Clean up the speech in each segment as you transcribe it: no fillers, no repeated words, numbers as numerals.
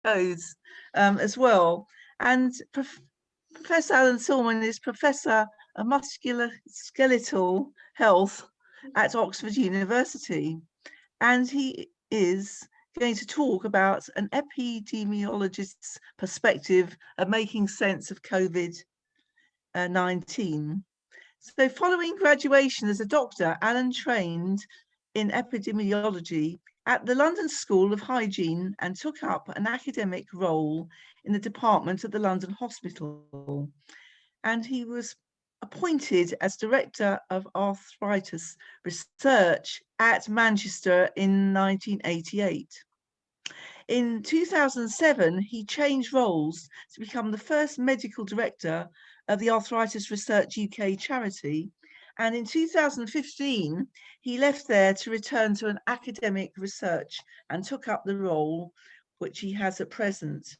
codes as well. And Professor Alan Sillman is Professor of Musculoskeletal Health at Oxford University. And he is going to talk about an epidemiologist's perspective of making sense of COVID-19. So following graduation as a doctor, Alan trained in epidemiology at the London School of Hygiene and took up an academic role in the department at the London Hospital. And he was appointed as Director of Arthritis Research at Manchester in 1988. In 2007, he changed roles to become the first medical director of the Arthritis Research UK charity. And in 2015, he left there to return to an academic research and took up the role which he has at present.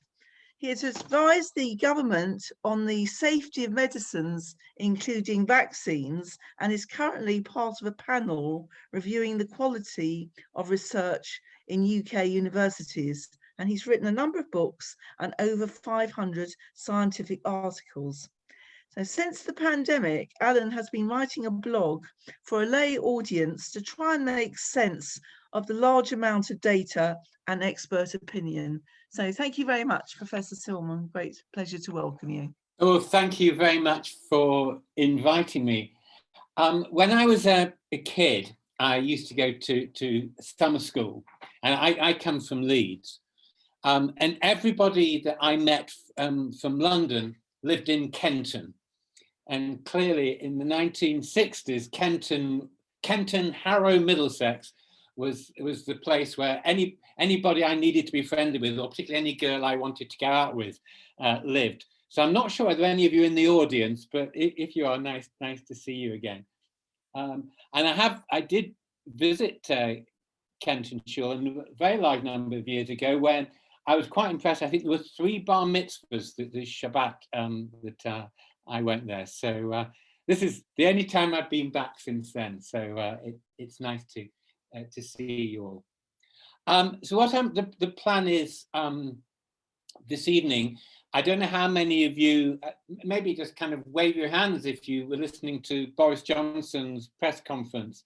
He has advised the government on the safety of medicines, including vaccines, and is currently part of a panel reviewing the quality of research in UK universities. And he's written a number of books and over 500 scientific articles. So since the pandemic, Alan has been writing a blog for a lay audience to try and make sense of the large amount of data and expert opinion. So thank you very much, Professor Sillman. Great pleasure to welcome you. Oh, thank you very much for inviting me. When I was a kid, I used to go to summer school, and I come from Leeds. And everybody that I met from London lived in Kenton. And clearly in the 1960s, Kenton, Harrow, Middlesex was the place where anybody I needed to be friendly with, or particularly any girl I wanted to go out with, lived. So I'm not sure whether any of you in the audience, but if you are, nice to see you again. And I did visit Kenton Shul a very large number of years ago when I was quite impressed. I think there were 3 bar mitzvahs this Shabbat that I went there. So this is the only time I've been back since then. So it's nice to see you all. So what the plan is this evening, I don't know how many of you, maybe just kind of wave your hands if you were listening to Boris Johnson's press conference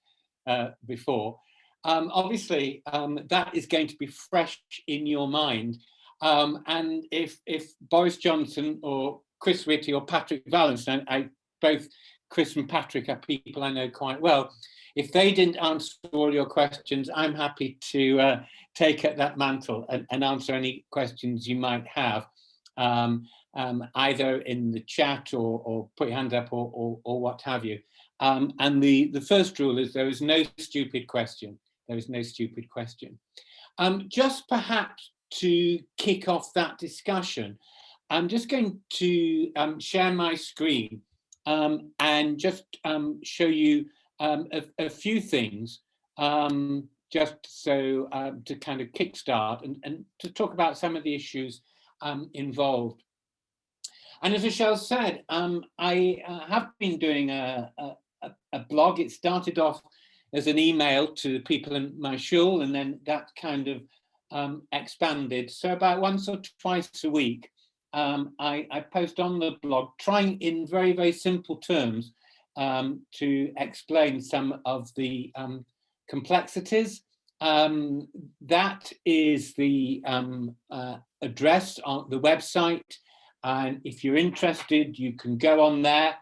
before. Obviously, that is going to be fresh in your mind. And if Boris Johnson or Chris Whitty or Patrick Vallance, both Chris and Patrick are people I know quite well, if they didn't answer all your questions, I'm happy to take up that mantle and answer any questions you might have, either in the chat or put your hand up or what have you. And the first rule is there is no stupid question. There is no stupid question. Just perhaps to kick off that discussion, I'm just going to share my screen and just show you a few things, just so to kind of kickstart and to talk about some of the issues involved. And as Michelle said, I have been doing a blog. It started off as an email to people in my shul, and then that kind of expanded. So about once or twice a week, I post on the blog, trying in very, very simple terms to explain some of the complexities. That is the address on the website. And if you're interested, you can go on there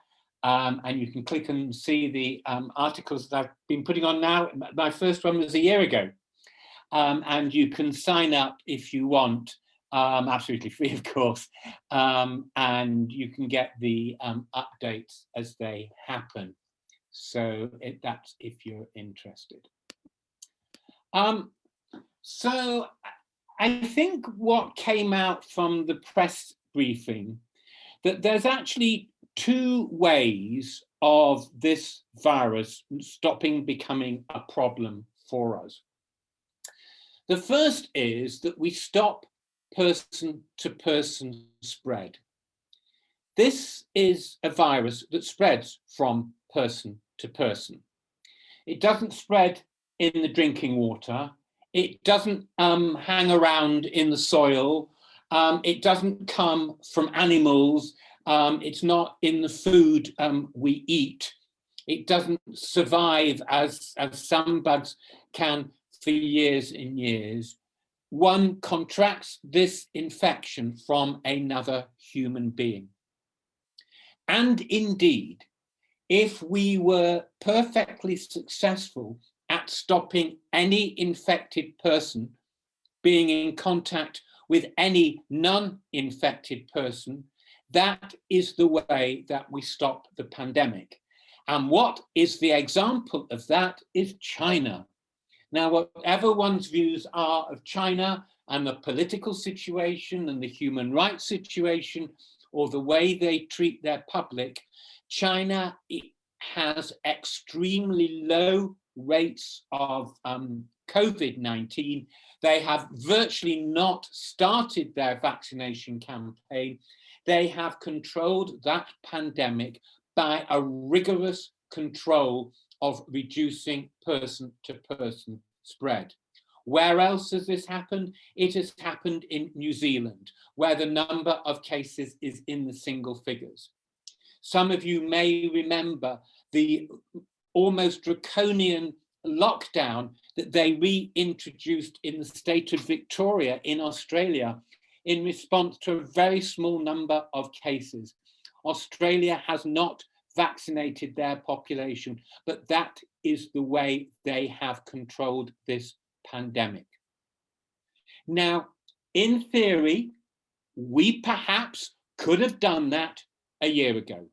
and you can click and see the articles that I've been putting on now. My first one was a year ago. And you can sign up if you want, absolutely free, of course. And you can get the updates as they happen. So that's if you're interested. So I think what came out from the press briefing, that there's actually 2 ways of this virus stopping becoming a problem for us. The first is that we stop person-to-person spread. This is a virus that spreads from person to person. It doesn't spread in the drinking water. It doesn't hang around in the soil It doesn't come from animals. It's not in the food we eat. It doesn't survive as some bugs can for years and years. One contracts this infection from another human being. And indeed, if we were perfectly successful at stopping any infected person being in contact with any non-infected person, that is the way that we stop the pandemic. And what is the example of that is China. Now, whatever one's views are of China and the political situation and the human rights situation, or the way they treat their public, China has extremely low rates of COVID-19. They have virtually not started their vaccination campaign. They have controlled that pandemic by a rigorous control of reducing person-to-person spread. Where else has this happened? It has happened in New Zealand, where the number of cases is in the single figures. Some of you may remember the almost draconian lockdown that they reintroduced in the state of Victoria in Australia in response to a very small number of cases. Australia has not vaccinated their population, but that is the way they have controlled this pandemic. Now, in theory, we perhaps could have done that a year ago.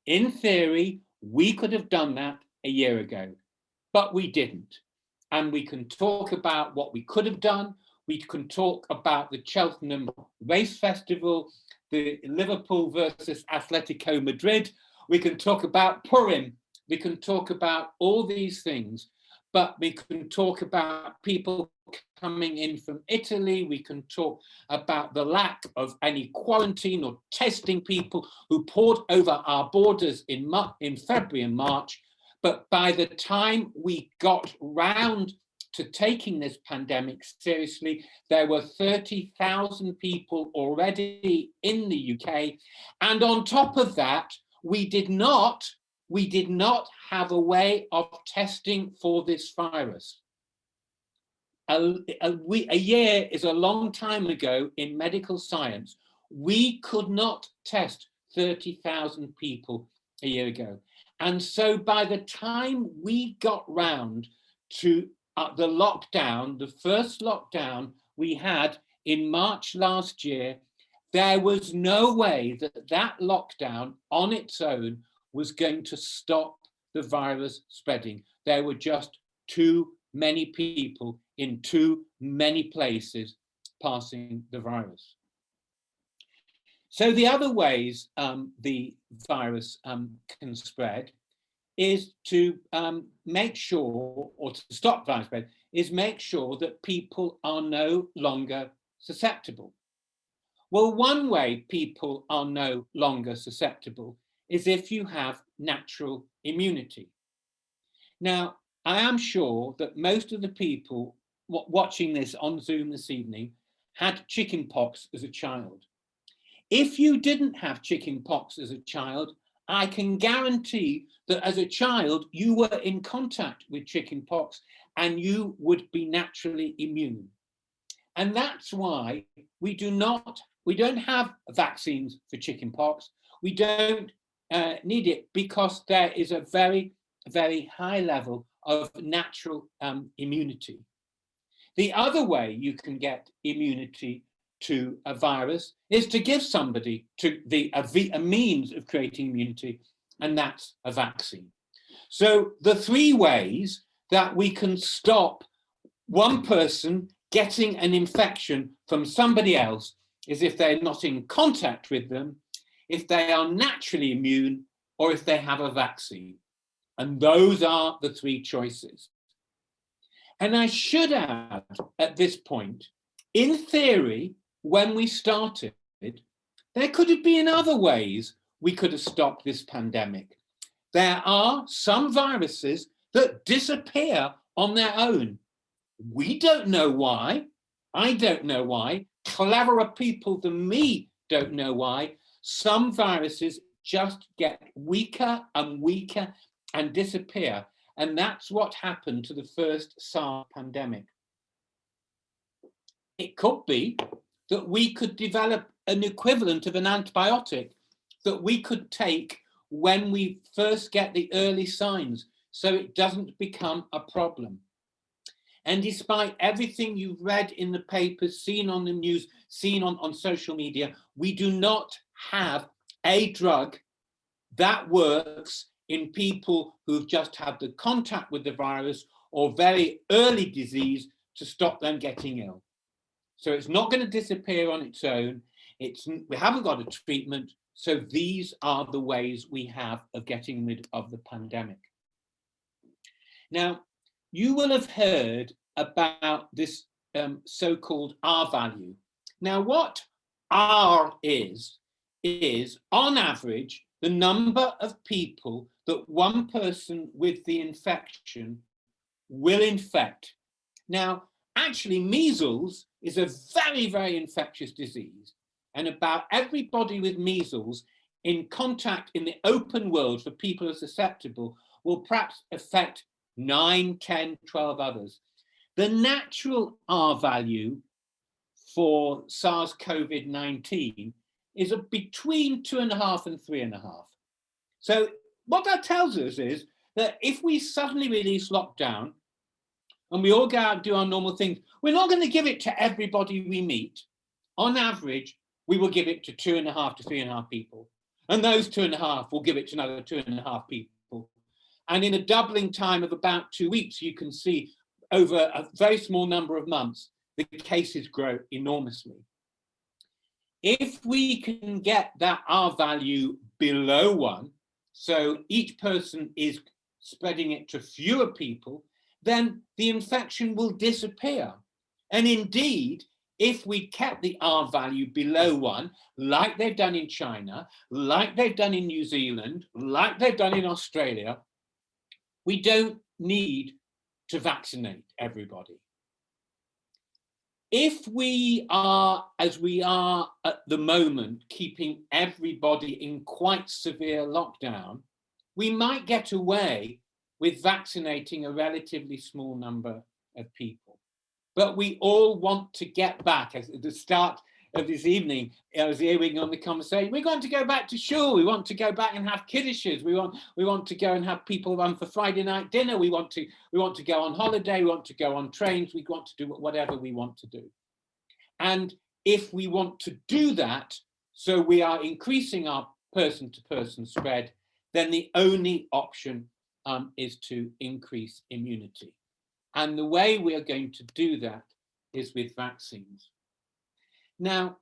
In theory, we could have done that a year ago, but we didn't. And we can talk about what we could have done. We can talk about the Cheltenham Race Festival, the Liverpool versus Atletico Madrid. We can talk about Purim. We can talk about all these things, but we can talk about people coming in from Italy. We can talk about the lack of any quarantine or testing people who poured over our borders in February and March. But by the time we got round to taking this pandemic seriously, there were 30,000 people already in the UK. And on top of that, we did not have a way of testing for this virus. A year is a long time ago in medical science. We could not test 30,000 people a year ago. And so by the time we got round to the lockdown, the first lockdown we had in March last year, there was no way that that lockdown on its own was going to stop the virus spreading. There were just too many people in too many places passing the virus. So the other ways the virus can spread is to make sure, or to stop virus spread, is make sure that people are no longer susceptible. Well, one way people are no longer susceptible is if you have natural immunity. Now, I am sure that most of the people watching this on Zoom this evening had chickenpox as a child. If you didn't have chickenpox as a child, I can guarantee that as a child, you were in contact with chickenpox and you would be naturally immune. And that's why we don't have vaccines for chickenpox. We don't need it because there is a very, very high level of natural immunity. The other way you can get immunity to a virus is to give somebody a means of creating immunity, and that's a vaccine. So the three ways that we can stop one person getting an infection from somebody else is if they're not in contact with them, if they are naturally immune, or if they have a vaccine. And those are the three choices. And I should add at this point, in theory, when we started, there could have been other ways we could have stopped this pandemic. There are some viruses that disappear on their own. We don't know why. I don't know why. cleverer people than me don't know why, some viruses just get weaker and weaker and disappear. And that's what happened to the first SARS pandemic. It could be that we could develop an equivalent of an antibiotic that we could take when we first get the early signs, so it doesn't become a problem. And despite everything you've read in the papers, seen on the news, seen on social media, we do not have a drug that works in people who've just had the contact with the virus or very early disease to stop them getting ill. So it's not going to disappear on its own. We haven't got a treatment. So these are the ways we have of getting rid of the pandemic. Now, you will have heard about this so-called R value. Now, what R is on average, the number of people that one person with the infection will infect. Now, actually, measles is a very, very infectious disease. And about everybody with measles in contact in the open world for people who are susceptible will perhaps affect 9, 10, 12 others. The natural R value for SARS-CoV-19 is between 2.5 and 3.5. So what that tells us is that if we suddenly release lockdown and we all go out and do our normal things, we're not going to give it to everybody we meet. On average, we will give it to 2.5 to 3.5 people. And those 2.5 will give it to another 2.5 people. And in a doubling time of about 2 weeks, you can see over a very small number of months, the cases grow enormously. If we can get that R value below 1, so each person is spreading it to fewer people, then the infection will disappear. And indeed, if we kept the R value below 1, like they've done in China, like they've done in New Zealand, like they've done in Australia, we don't need to vaccinate everybody. If we are, as we are at the moment, keeping everybody in quite severe lockdown, we might get away with vaccinating a relatively small number of people. But we all want to get back. At the start of this evening, I was hearing on the conversation, we're going to go back to school. We want to go back and have kiddishes. We want to go and have people run for Friday night dinner. We want to go on holiday. We want to go on trains. We want to do whatever we want to do. And if we want to do that, so we are increasing our person-to-person spread, then the only option is to increase immunity. And the way we are going to do that is with vaccines. Now,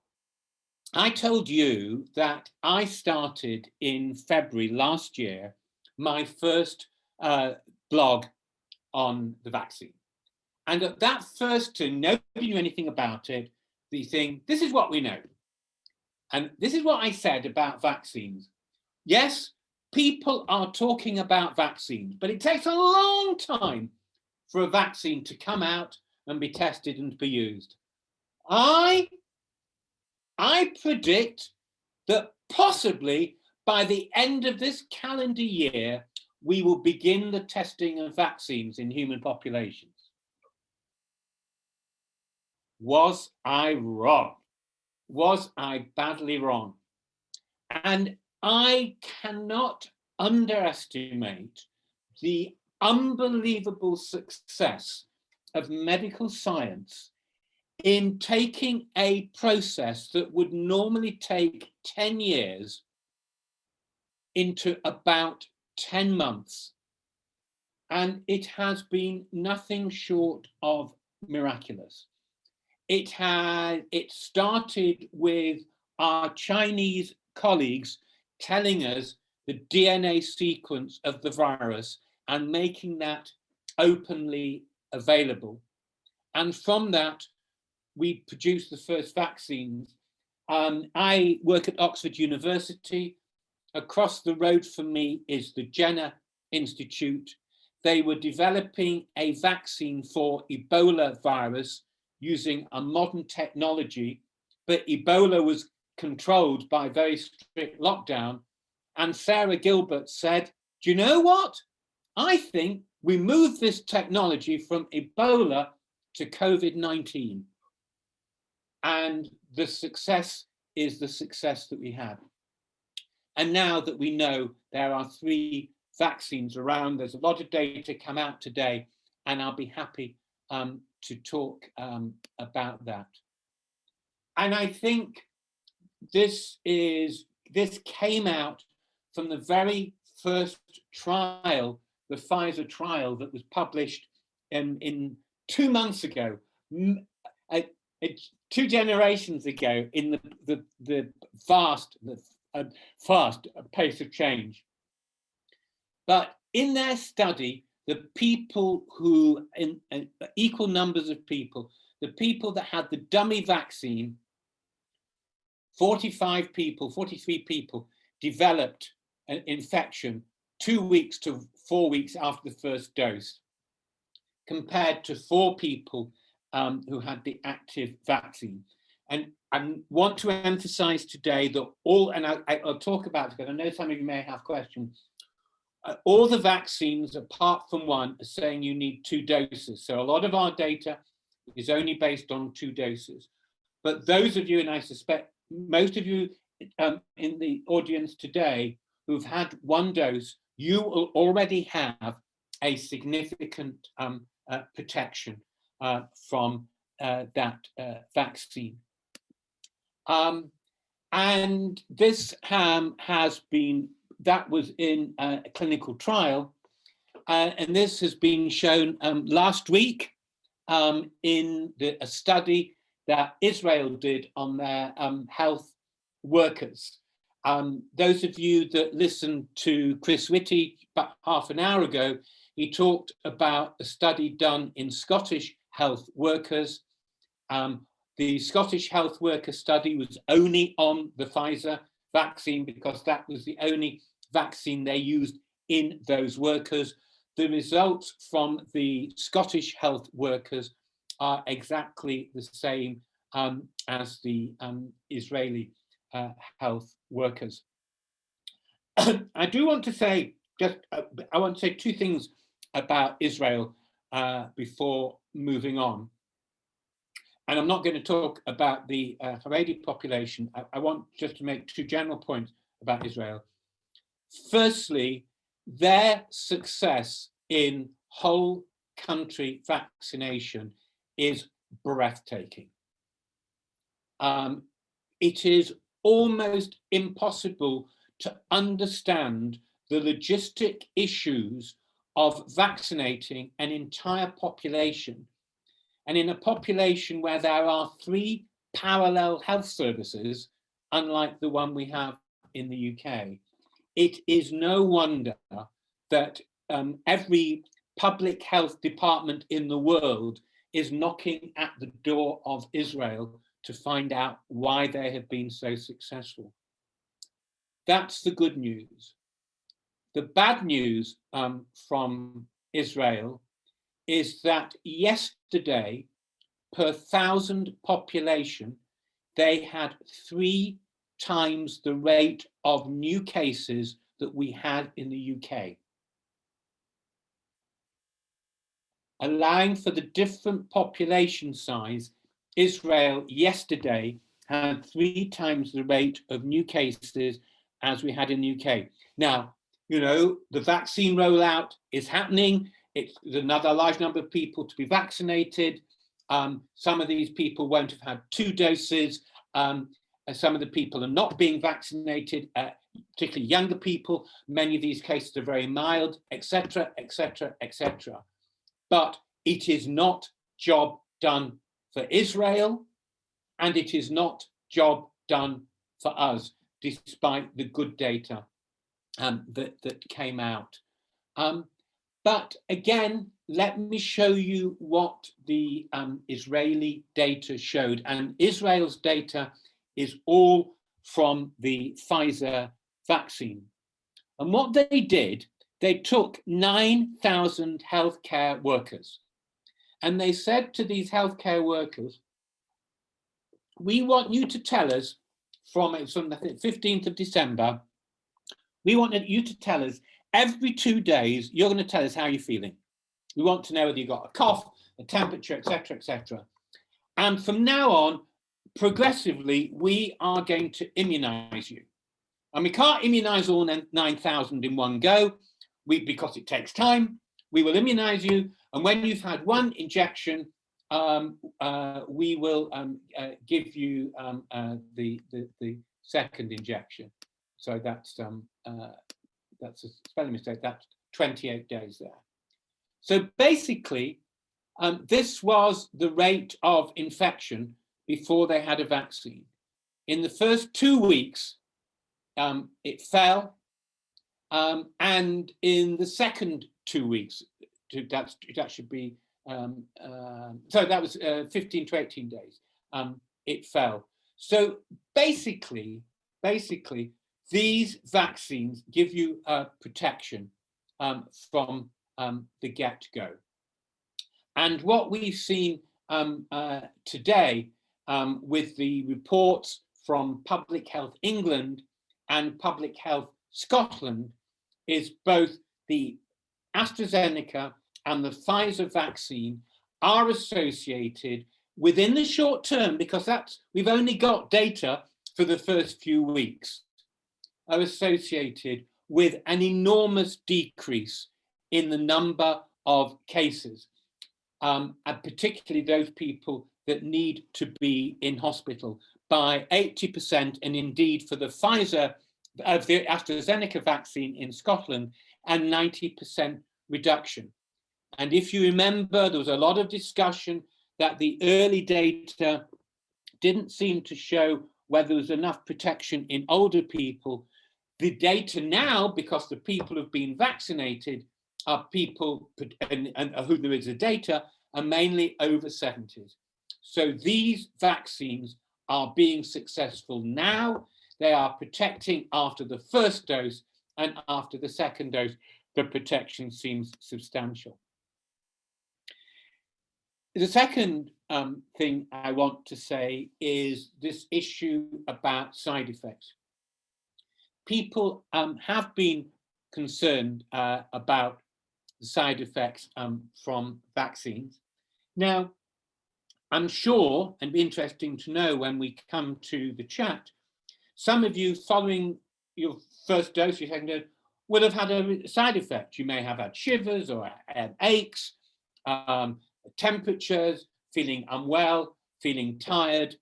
I told you that I started in February last year, my first blog on the vaccine. And at that first turn, nobody knew anything about it. The thing, this is what we know. And this is what I said about vaccines. Yes, people are talking about vaccines, but it takes a long time for a vaccine to come out and be tested and be used. I predict that possibly by the end of this calendar year, we will begin the testing of vaccines in human populations. Was I wrong? Was I badly wrong? And I cannot underestimate the unbelievable success of medical science in taking a process that would normally take 10 years into about 10 months. And it has been nothing short of miraculous. It started with our Chinese colleagues telling us the DNA sequence of the virus and making that openly available. And from that, we produced the first vaccines. I work at Oxford University. Across the road from me is the Jenner Institute. They were developing a vaccine for Ebola virus using a modern technology but Ebola was controlled by very strict lockdown. And Sarah Gilbert said, do you know what? I think we move this technology from Ebola to COVID-19. And the success is the success that we have. And now that we know there are 3 vaccines around, there's a lot of data come out today, and I'll be happy to talk about that. And I think this came out from the very first trial, the Pfizer trial that was published in 2 months ago, 2 generations ago, in the fast pace of change. But in their study, the people who, in equal numbers of people, the people that had the dummy vaccine, 43 people developed an infection 2 weeks to 4 weeks after the first dose, compared to 4 people who had the active vaccine. And I want to emphasize today that I'll talk about it because I know some of you may have questions. All the vaccines, apart from one, are saying you need 2 doses. So a lot of our data is only based on 2 doses. But those of you, and I suspect most of you in the audience today who've had 1 dose, you will already have a significant protection from that vaccine. And this has been, that was in a clinical trial, and this has been shown last week in a study that Israel did on their health workers. Those of you that listened to Chris Whitty about half an hour ago, he talked about a study done in Scottish health workers. The Scottish health worker study was only on the Pfizer vaccine because that was the only vaccine they used in those workers. The results from the Scottish health workers are exactly the same as the Israeli health workers. I do want to say I want to say 2 things about Israel before moving on. And I'm not going to talk about the Haredi population. I want just to make 2 general points about Israel. Firstly, their success in whole country vaccination is breathtaking. It is almost impossible to understand the logistic issues of vaccinating an entire population. And in a population where there are 3 parallel health services, unlike the one we have in the UK, it is no wonder that every public health department in the world is knocking at the door of Israel to find out why they have been so successful. That's the good news. The bad news from Israel is that yesterday, per 1,000 population, they had 3 times the rate of new cases that we had in the UK. Allowing for the different population size, Israel yesterday had 3 times the rate of new cases as we had in the UK. Now, you know, the vaccine rollout is happening. It's another large number of people to be vaccinated. Some of these people won't have had 2 doses. Some of the people are not being vaccinated, particularly younger people. Many of these cases are very mild, etc., etc., etc. But it is not job done for Israel, and it is not job done for us, despite the good data that came out. But again, let me show you what the Israeli data showed. And Israel's data is all from the Pfizer vaccine. And what they did, they took 9,000 healthcare workers, and they said to these healthcare workers, we want you to tell us from the 15th of December, we want you to tell us every 2 days, you're going to tell us how you're feeling. We want to know whether you've got a cough, a temperature, etc., etc. And from now on, progressively, we are going to immunize you. And we can't immunize all 9,000 in one go because it takes time. We will immunize you. And when you've had one injection, we will give you the second injection. So that's a spelling mistake. That's 28 days there. So basically, this was the rate of infection before they had a vaccine. In the first 2 weeks, it fell, and in the second 2 weeks, that should be so that was 15 to 18 days. It fell. So basically, these vaccines give you protection from the get-go. And what we've seen today with the reports from Public Health England and Public Health Scotland is both the Astrazeneca and the Pfizer vaccine are associated within the short term, because we've only got data for the first few weeks, are associated with an enormous decrease in the number of cases, and particularly those people that need to be in hospital by 80%, and indeed for the Pfizer of the AstraZeneca vaccine in Scotland, and 90% reduction. And if you remember, there was a lot of discussion that the early data didn't seem to show whether there was enough protection in older people. The data now, because the people who've been vaccinated are people, and who there is the data, are mainly over 70s. So these vaccines are being successful now. They are protecting after the first dose, and after the second dose, the protection seems substantial. The second thing I want to say is this issue about side effects. People have been concerned about the side effects from vaccines. Now, I'm sure, and be interesting to know when we come to the chat, some of you following your first dose, your second dose, would have had a side effect. You may have had shivers or aches, temperatures, feeling unwell, feeling tired.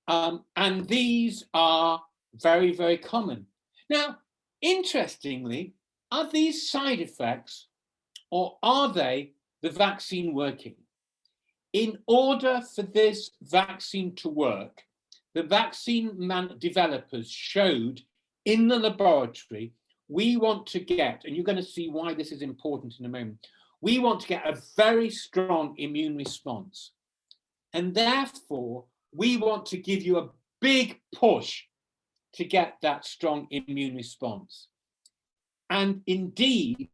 And these are very, very common. Now, interestingly, are these side effects, or are they the vaccine working? In order for this vaccine to work, the vaccine developers showed in the laboratory, we want to get, and you're going to see why this is important in a moment, we want to get a very strong immune response. And therefore, we want to give you a big push to get that strong immune response. And indeed,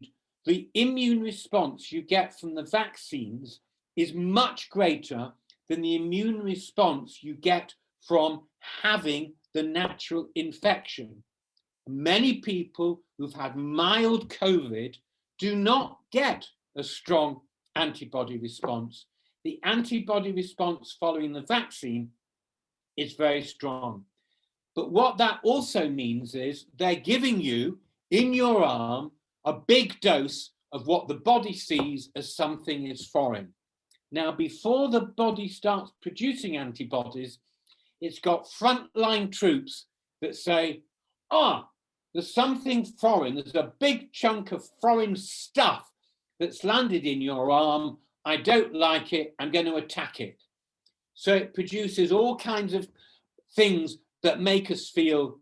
the immune response you get from the vaccines is much greater than the immune response you get from having the natural infection. Many people who've had mild COVID do not get a strong antibody response. The antibody response following the vaccine is very strong. But what that also means is they're giving you in your arm a big dose of what the body sees as something is foreign. Now, before the body starts producing antibodies, it's got frontline troops that say, there's something foreign. There's a big chunk of foreign stuff that's landed in your arm. I don't like it. I'm going to attack it. So it produces all kinds of things that make us feel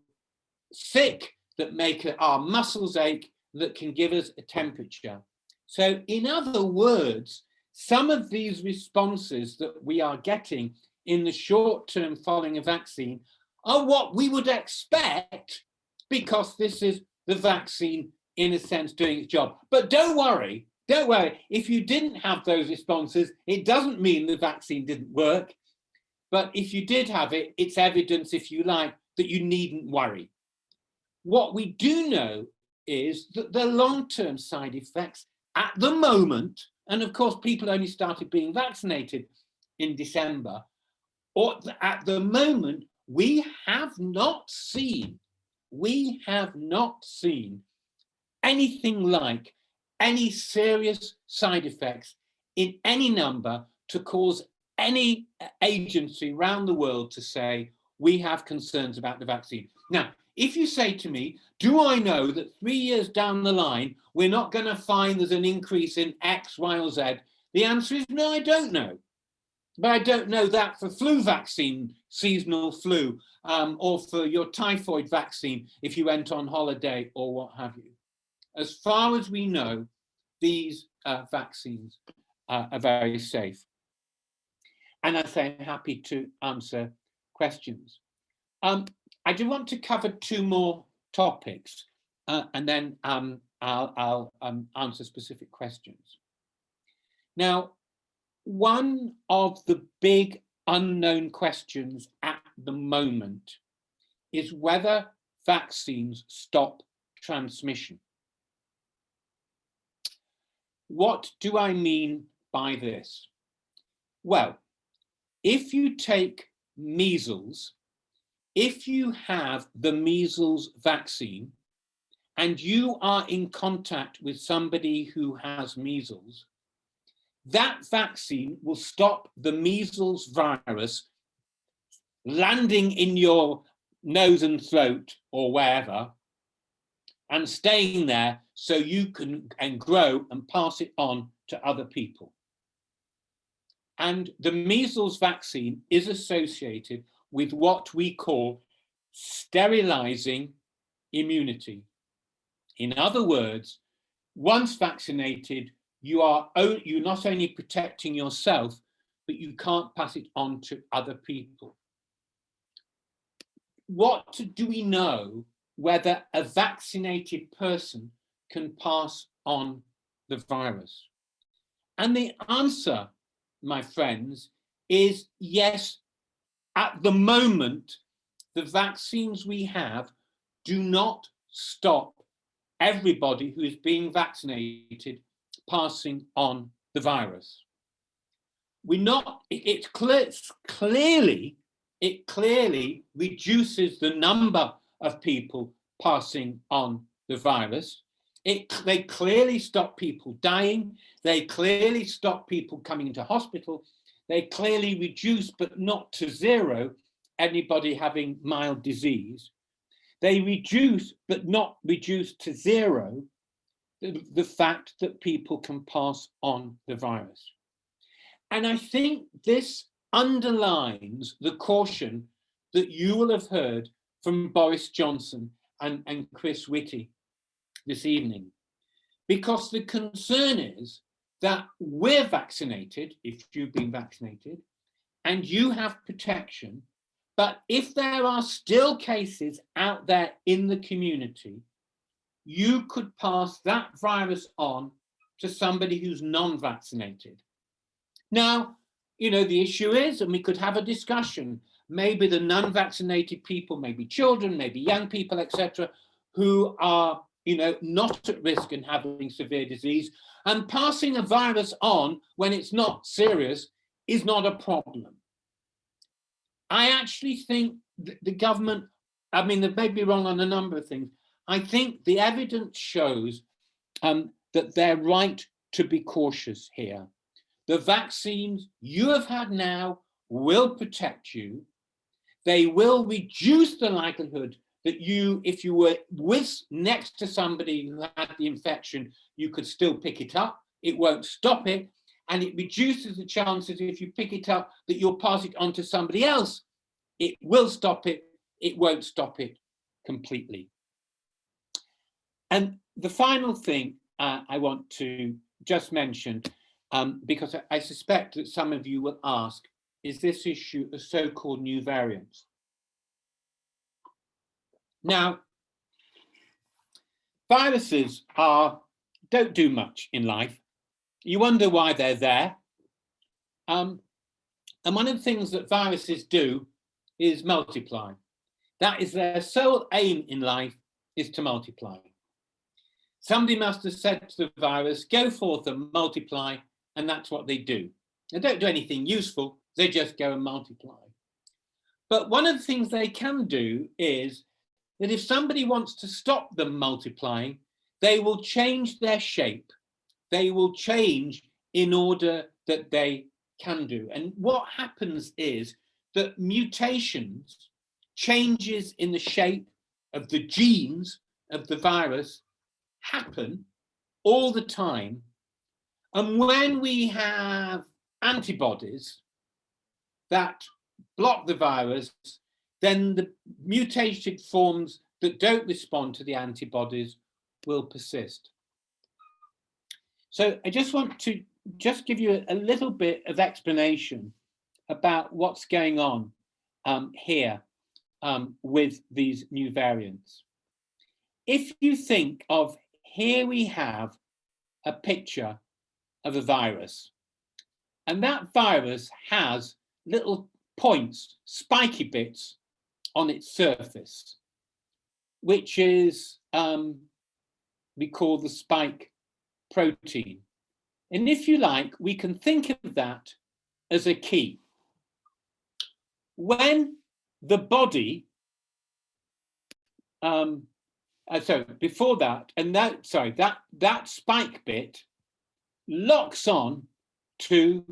sick, that make our muscles ache, that can give us a temperature. So in other words, some of these responses that we are getting in the short term following a vaccine are what we would expect, because this is the vaccine in a sense doing its job. But don't worry, if you didn't have those responses, it doesn't mean the vaccine didn't work. But if you did have it, it's evidence, if you like, that you needn't worry. What we do know is that the long-term side effects at the moment, and of course people only started being vaccinated in December, or at the moment, we have not seen anything like any serious side effects in any number to cause any agency around the world to say, we have concerns about the vaccine. Now, if you say to me, do I know that 3 years down the line, we're not going to find there's an increase in X, Y, or Z? The answer is no, I don't know. But I don't know that for flu vaccine, seasonal flu, or for your typhoid vaccine if you went on holiday or what have you. As far as we know, these vaccines are very safe. And I say I'm happy to answer questions. I do want to cover two more topics, and then I'll answer specific questions. Now, one of the big unknown questions at the moment is whether vaccines stop transmission. What do I mean by this? Well, if you take measles, if you have the measles vaccine and you are in contact with somebody who has measles, that vaccine will stop the measles virus landing in your nose and throat or wherever and staying there so you can grow and pass it on to other people. And the measles vaccine is associated with what we call sterilizing immunity. In other words, once vaccinated, you're not only protecting yourself, but you can't pass it on to other people. What do we know whether a vaccinated person can pass on the virus? And the answer, my friends, is yes. At the moment, the vaccines we have do not stop everybody who is being vaccinated passing on the virus. It clearly reduces the number of people passing on the virus. They clearly stop people dying. They clearly stop people coming into hospital. They clearly reduce, but not to zero, anybody having mild disease. They reduce, but not reduce to zero, the fact that people can pass on the virus. And I think this underlines the caution that you will have heard from Boris Johnson and Chris Whitty this evening, because the concern is that we're vaccinated, if you've been vaccinated, and you have protection, but if there are still cases out there in the community, you could pass that virus on to somebody who's non-vaccinated. Now, the issue is, and we could have a discussion, maybe the non-vaccinated people, maybe children, maybe young people, etc., who are, not at risk and having severe disease, and passing a virus on when it's not serious is not a problem. I actually think the government, they may be wrong on a number of things. I think the evidence shows that they're right to be cautious here. The vaccines you have had now will protect you. They will reduce the likelihood that if you were next to somebody who had the infection, you could still pick it up. It won't stop it. And it reduces the chances if you pick it up that you'll pass it on to somebody else. It will stop it. It won't stop it completely. And the final thing I want to just mention, because I suspect that some of you will ask, is this issue of so-called new variants. Now, viruses don't do much in life. You wonder why they're there. And one of the things that viruses do is multiply. That is their sole aim in life, is to multiply. Somebody must have said to the virus, go forth and multiply, and that's what they do. They don't do anything useful, they just go and multiply. But one of the things they can do is that if somebody wants to stop them multiplying, they will change their shape. They will change in order that they can do. And what happens is that mutations, changes in the shape of the genes of the virus happen all the time. And when we have antibodies that block the virus, then the mutated forms that don't respond to the antibodies will persist. So I just want to give you a little bit of explanation about what's going on here with these new variants. If you think of, here we have a picture of a virus, and that virus has little points, spiky bits on its surface, which is we call the spike protein. And if you like, we can think of that as a key. When the body, before that, and that spike bit locks on to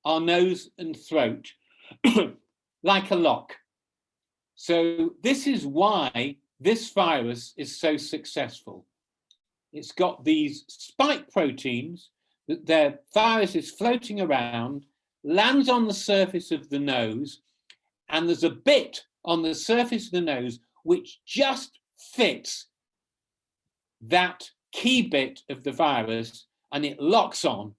our nose and throat like a lock. So this is why this virus is so successful. It's got these spike proteins that their virus is floating around, lands on the surface of the nose, and there's a bit on the surface of the nose which just fits that key bit of the virus, and it locks on.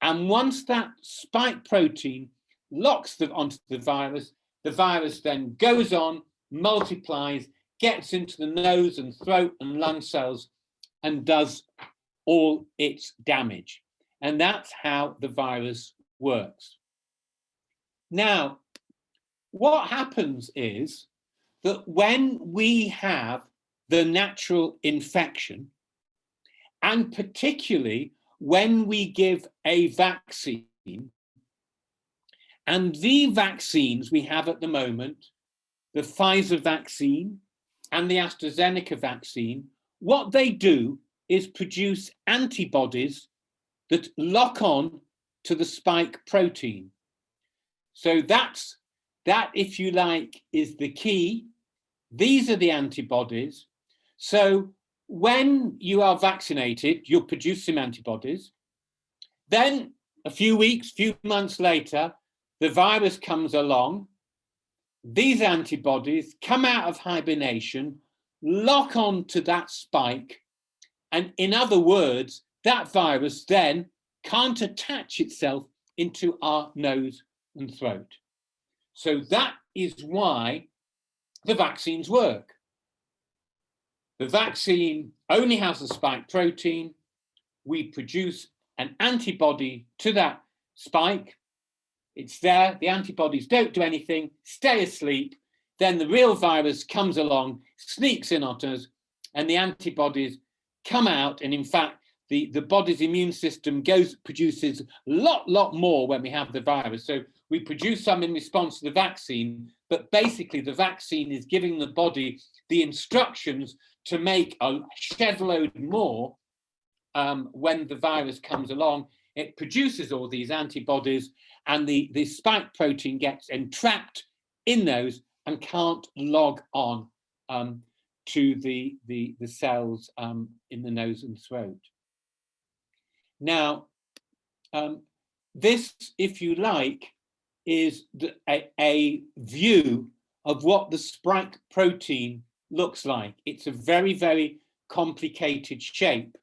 And once that spike protein locks onto the virus then goes on, multiplies, gets into the nose and throat and lung cells and does all its damage. And that's how the virus works. Now, what happens is that when we have the natural infection, and particularly when we give a vaccine, and the vaccines we have at the moment, the Pfizer vaccine and the Astrazeneca vaccine, what they do is produce antibodies that lock on to the spike protein. So that, if you like, is the key. These are the antibodies. So when you are vaccinated, you'll produce some antibodies. Then a few weeks, few months later, the virus comes along. These antibodies come out of hibernation, lock on to that spike, and in other words, that virus then can't attach itself into our nose and throat. So that is why the vaccines work. The vaccine only has the spike protein. We produce an antibody to that spike. It's there, the antibodies don't do anything, stay asleep. Then the real virus comes along, sneaks in on us, and the antibodies come out. And in fact, the body's immune system produces a lot more when we have the virus. So we produce some in response to the vaccine, but basically the vaccine is giving the body the instructions to make a shed load more when the virus comes along. It produces all these antibodies, and the spike protein gets entrapped in those and can't log on to the cells in the nose and throat. Now, this, if you like, is a view of what the spike protein looks like. It's a very, very complicated shape.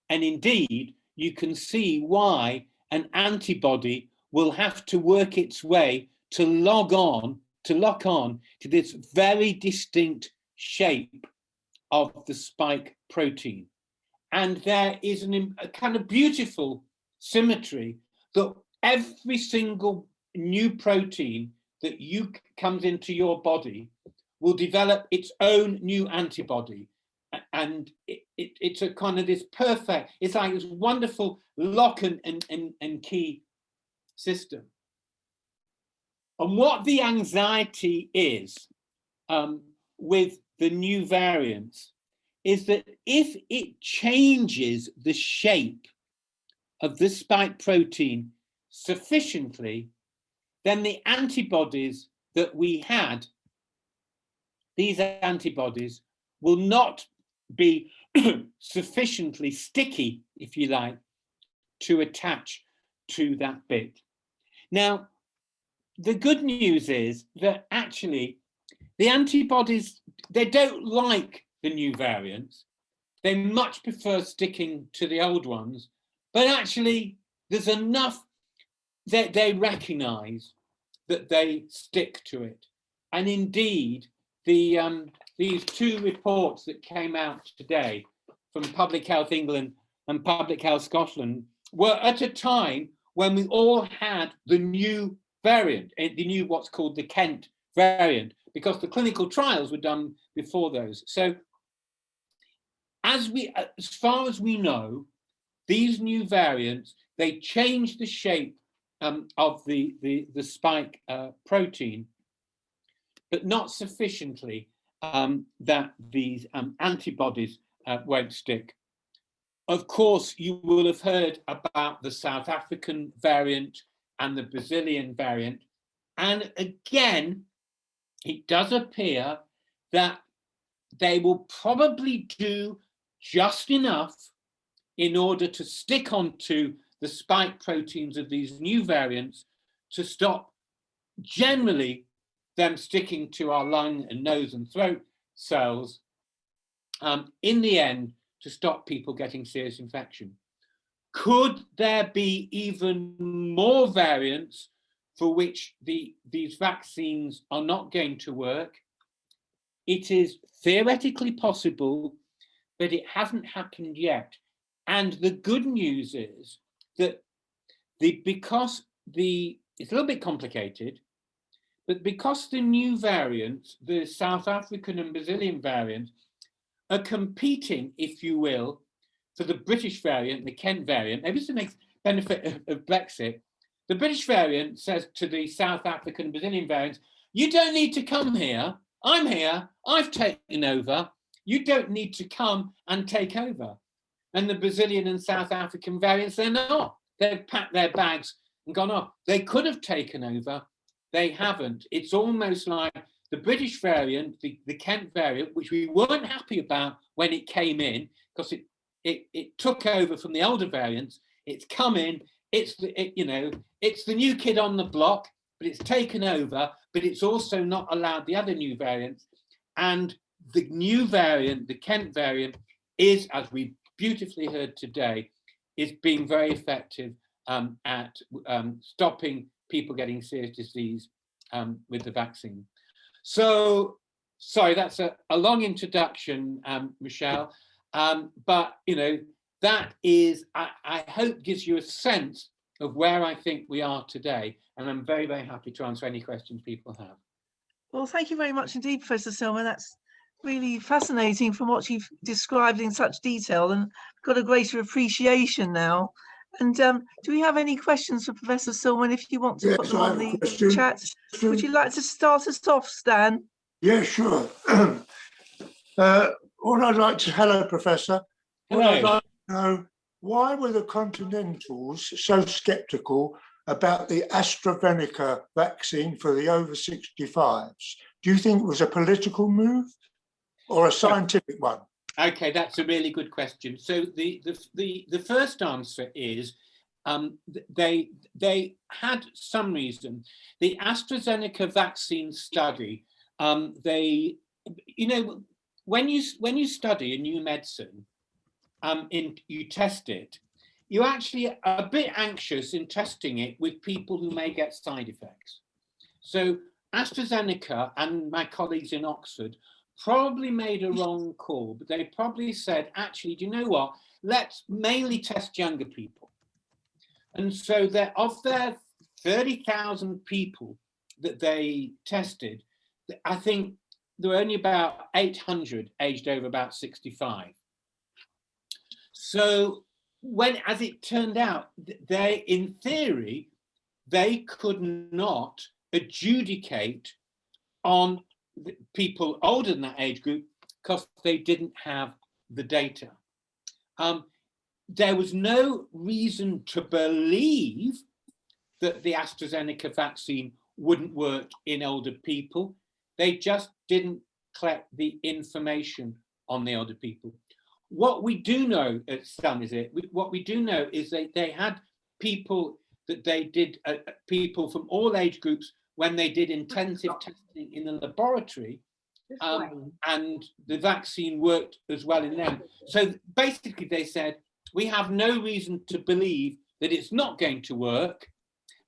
And indeed, you can see why an antibody will have to work its way to lock on to this very distinct shape of the spike protein. And there is a kind of beautiful symmetry that every single new protein that comes into your body will develop its own new antibody. And it's a kind of this perfect, it's like this wonderful lock and key system. And what the anxiety is with the new variants is that if it changes the shape of the spike protein sufficiently, then the antibodies that we had, these antibodies, will not be sufficiently sticky, if you like, to attach to that bit. Now, the good news is that actually the antibodies, they don't like the new variants. They much prefer sticking to the old ones, but actually there's enough that they recognize that they stick to it. And indeed, these two reports that came out today from Public Health England and Public Health Scotland were at a time when we all had the new variant, the new what's called the Kent variant, because the clinical trials were done before those. So as far as we know, these new variants, they change the shape of the spike protein, but not sufficiently that these antibodies won't stick. Of course, you will have heard about the South African variant and the Brazilian variant. And again, it does appear that they will probably do just enough in order to stick onto the spike proteins of these new variants to stop generally them sticking to our lung and nose and throat cells, in the end, to stop people getting serious infection. Could there be even more variants for which these vaccines are not going to work? It is theoretically possible, but it hasn't happened yet. And the good news is that because it's a little bit complicated, but because the new variants, the South African and Brazilian variants, are competing, if you will, for the British variant, the Kent variant, maybe to make benefit of Brexit, the British variant says to the South African and Brazilian variants, you don't need to come here. I'm here. I've taken over. You don't need to come and take over. And the Brazilian and South African variants, they're not. They've packed their bags and gone off. They could have taken over. They haven't. It's almost like the British variant, the Kent variant, which we weren't happy about when it came in, because it took over from the older variants. It's come in. It's the new kid on the block, but it's taken over. But it's also not allowed the other new variants. And the new variant, the Kent variant, is, as we beautifully heard today, is being very effective at stopping people getting serious disease with the vaccine. So, sorry, that's a long introduction, Michelle, but that is, I hope, gives you a sense of where I think we are today, and I'm very, very happy to answer any questions people have. Well, thank you very much indeed, Professor Sillman. That's really fascinating from what you've described in such detail, and got a greater appreciation now. And do we have any questions for Professor Sillman? If you want to put them on the chat, would you like to start us off, Stan? Yeah, sure. What I'd like to, hello, Professor. Hello. What I'd like to know, why were the Continentals so sceptical about the Astrazeneca vaccine for the over 65s? Do you think it was a political move or a scientific one? Okay, that's a really good question. So the first answer is they had some reason. The Astrazeneca vaccine study, when you study a new medicine, you test it, you're actually a bit anxious in testing it with people who may get side effects. So AstraZeneca and my colleagues in Oxford probably made a wrong call, but they probably said, actually, do you know what? Let's mainly test younger people. And so of their 30,000 people that they tested, I think there were only about 800 aged over about 65. So as it turned out, they, in theory, they could not adjudicate on people older than that age group because they didn't have the data. There was no reason to believe that the AstraZeneca vaccine wouldn't work in older people. They just didn't collect the information on the older people. What we do know at Sun what we do know is they had people that they did, people from all age groups when they did intensive testing in the laboratory, and the vaccine worked as well in them. So basically they said, we have no reason to believe that it's not going to work.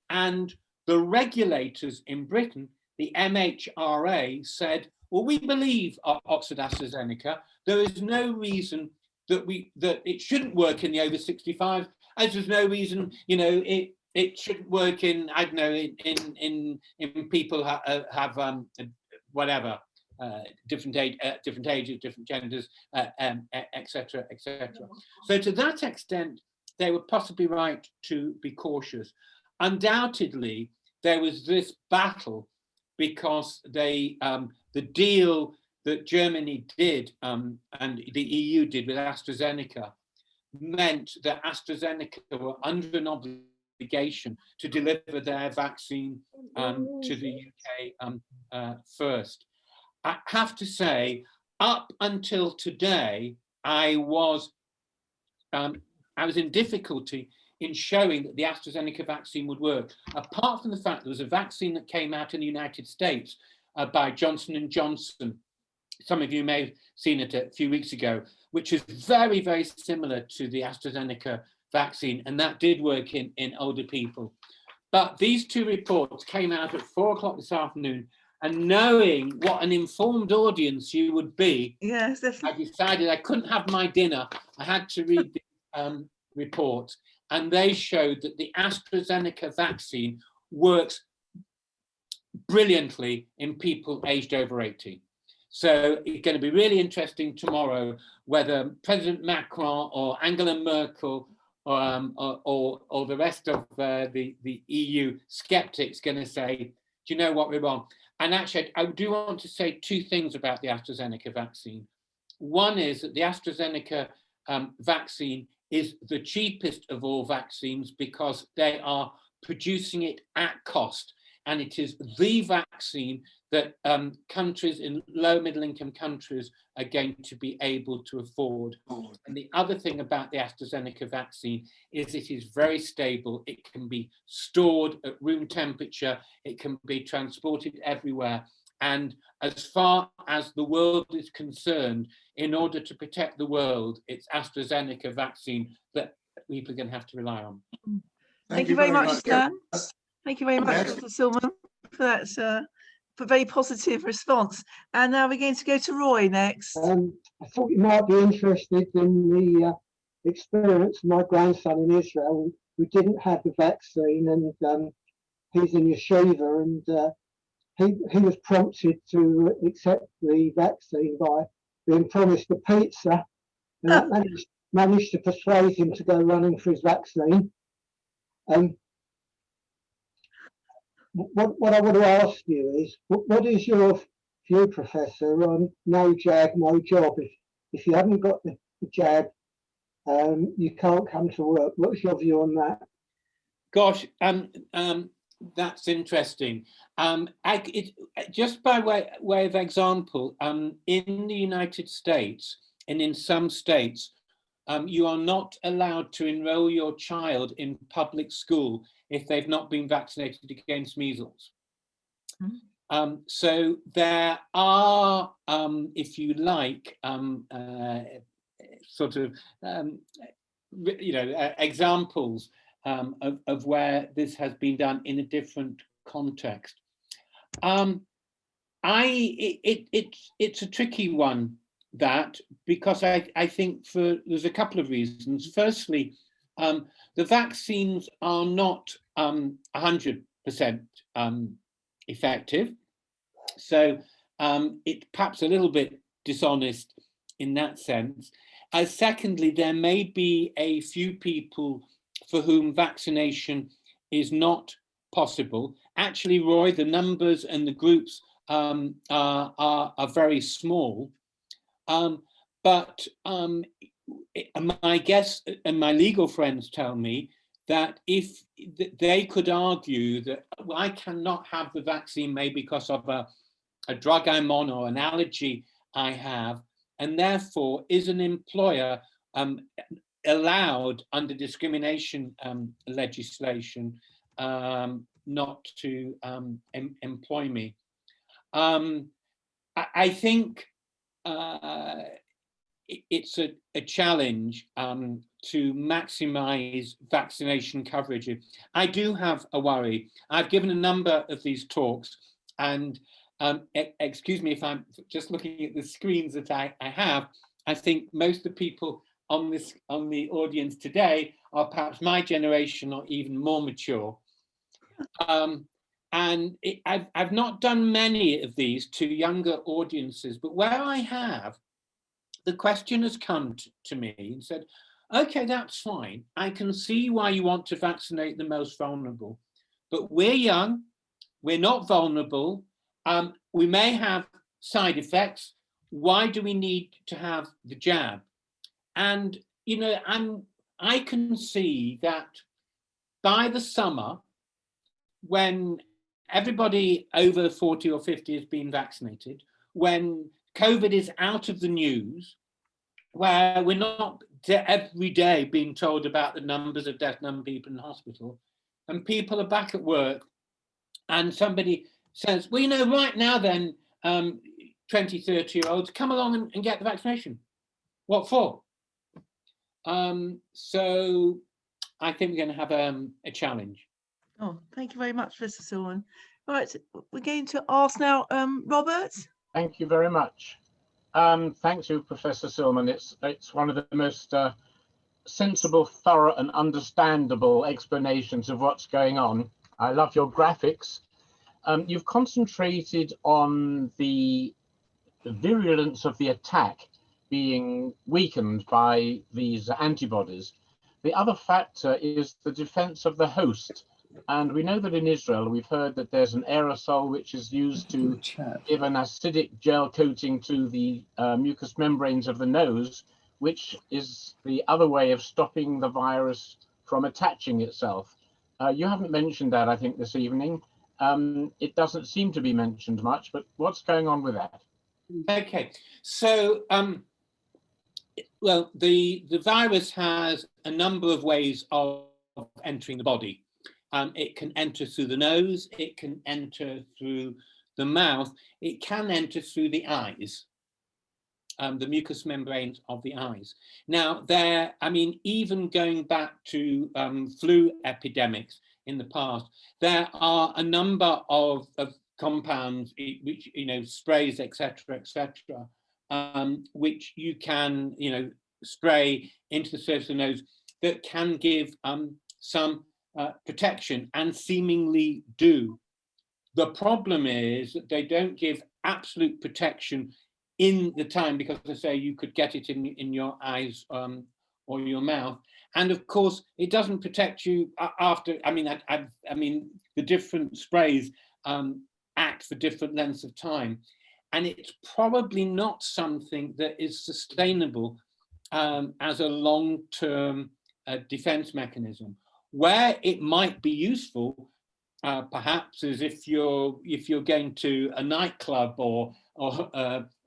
And the regulators in Britain, the MHRA, said, well, we believe Oxford AstraZeneca. There is no reason that it shouldn't work in the over 65, as there's no reason, you know, it shouldn't work in, I don't know, in people have whatever, different ages, different genders, etc., etc. So to that extent, they were possibly right to be cautious. Undoubtedly, there was this battle because they, the deal that Germany did and the EU did with AstraZeneca meant that AstraZeneca were under an obligation to deliver their vaccine to the UK first. I have to say, up until today, I was in difficulty in showing that the AstraZeneca vaccine would work, apart from the fact there was a vaccine that came out in the United States by Johnson & Johnson. Some of you may have seen it a few weeks ago, which is very, very similar to the AstraZeneca vaccine, and that did work in older people. But these two reports came out at 4 o'clock this afternoon, and knowing what an informed audience you would be, yes, I decided I couldn't have my dinner. I had to read the reports, and they showed that the AstraZeneca vaccine works brilliantly in people aged over 80. So it's going to be really interesting tomorrow whether President Macron or Angela Merkel or the rest of the EU skeptics going to say, do you know what, we're wrong? And actually, I do want to say two things about the AstraZeneca vaccine. One is that the AstraZeneca vaccine is the cheapest of all vaccines because they are producing it at cost. And it is the vaccine that countries in low middle income countries are going to be able to afford. And the other thing about the AstraZeneca vaccine is it is very stable. It can be stored at room temperature. It can be transported everywhere. And as far as the world is concerned, in order to protect the world, it's AstraZeneca vaccine that people are going to have to rely on. Thank you very much, Stan. Thank you very much, Dr. Sillman, for that for a very positive response. And now we're going to go to Roy next. I thought you might be interested in the experience of my grandson in Israel who didn't have the vaccine, and he's in yeshiva, and he was prompted to accept the vaccine by being promised a pizza, and that managed to persuade him to go running for his vaccine. What I want to ask you is, what is your view, Professor, on no jab, no job? If you haven't got the jab, you can't come to work. What's your view on that? Gosh, that's interesting. Just by way of example, in the United States and in some states, you are not allowed to enroll your child in public school if they've not been vaccinated against measles. Mm-hmm. So there are, if you like, sort of, examples of where this has been done in a different context. It's a tricky one, that, because I think there's a couple of reasons. Firstly, The vaccines are not 100% effective. So it's perhaps a little bit dishonest in that sense. Secondly, there may be a few people for whom vaccination is not possible. Actually, Roy, the numbers and the groups are very small. But my guess and my legal friends tell me that if they could argue that I cannot have the vaccine maybe because of a drug I'm on or an allergy I have, and therefore is an employer allowed under discrimination legislation not to employ me. I think it's a challenge to maximize vaccination coverage. I do have a worry. I've given a number of these talks, and excuse me if I'm just looking at the screens that I have. I think most of the people on the audience today are perhaps my generation or even more mature. And I've not done many of these to younger audiences, but where I have, the question has come to me and said, okay, that's fine. I can see why you want to vaccinate the most vulnerable, but we're young, we're not vulnerable, we may have side effects. Why do we need to have the jab? And, you know, I can see that by the summer, when everybody over 40 or 50 has been vaccinated, when COVID is out of the news, where we're not every day being told about the numbers of death number people in hospital, and people are back at work, and somebody says, well, you know, right now then, 20, 30-year-olds, come along and get the vaccination. What for? So I think we're going to have a challenge. Oh, thank you very much, Professor Sillman. Right, we're going to ask now, Robert. Thank you very much. Thank you, Professor Sillman. It's one of the most sensible, thorough and understandable explanations of what's going on. I love your graphics. You've concentrated on the virulence of the attack being weakened by these antibodies. The other factor is the defense of the host. And we know that in Israel, we've heard that there's an aerosol which is used to give an acidic gel coating to the mucous membranes of the nose, which is the other way of stopping the virus from attaching itself. You haven't mentioned that, I think, this evening. It doesn't seem to be mentioned much, but what's going on with that? Okay, so, well, the virus has a number of ways of entering the body. It can enter through the nose, it can enter through the mouth, it can enter through the eyes, the mucous membranes of the eyes. Now, I mean, even going back to flu epidemics in the past, there are a number of compounds, which, you know, sprays, etc., which you can, you know, spray into the surface of the nose that can give some protection, and seemingly do. The problem is that they don't give absolute protection in the time, because I say you could get it in your eyes or your mouth, and of course it doesn't protect you after. I mean, I mean the different sprays act for different lengths of time, and it's probably not something that is sustainable as a long-term defense mechanism. Where it might be useful, perhaps, is if you're going to a nightclub or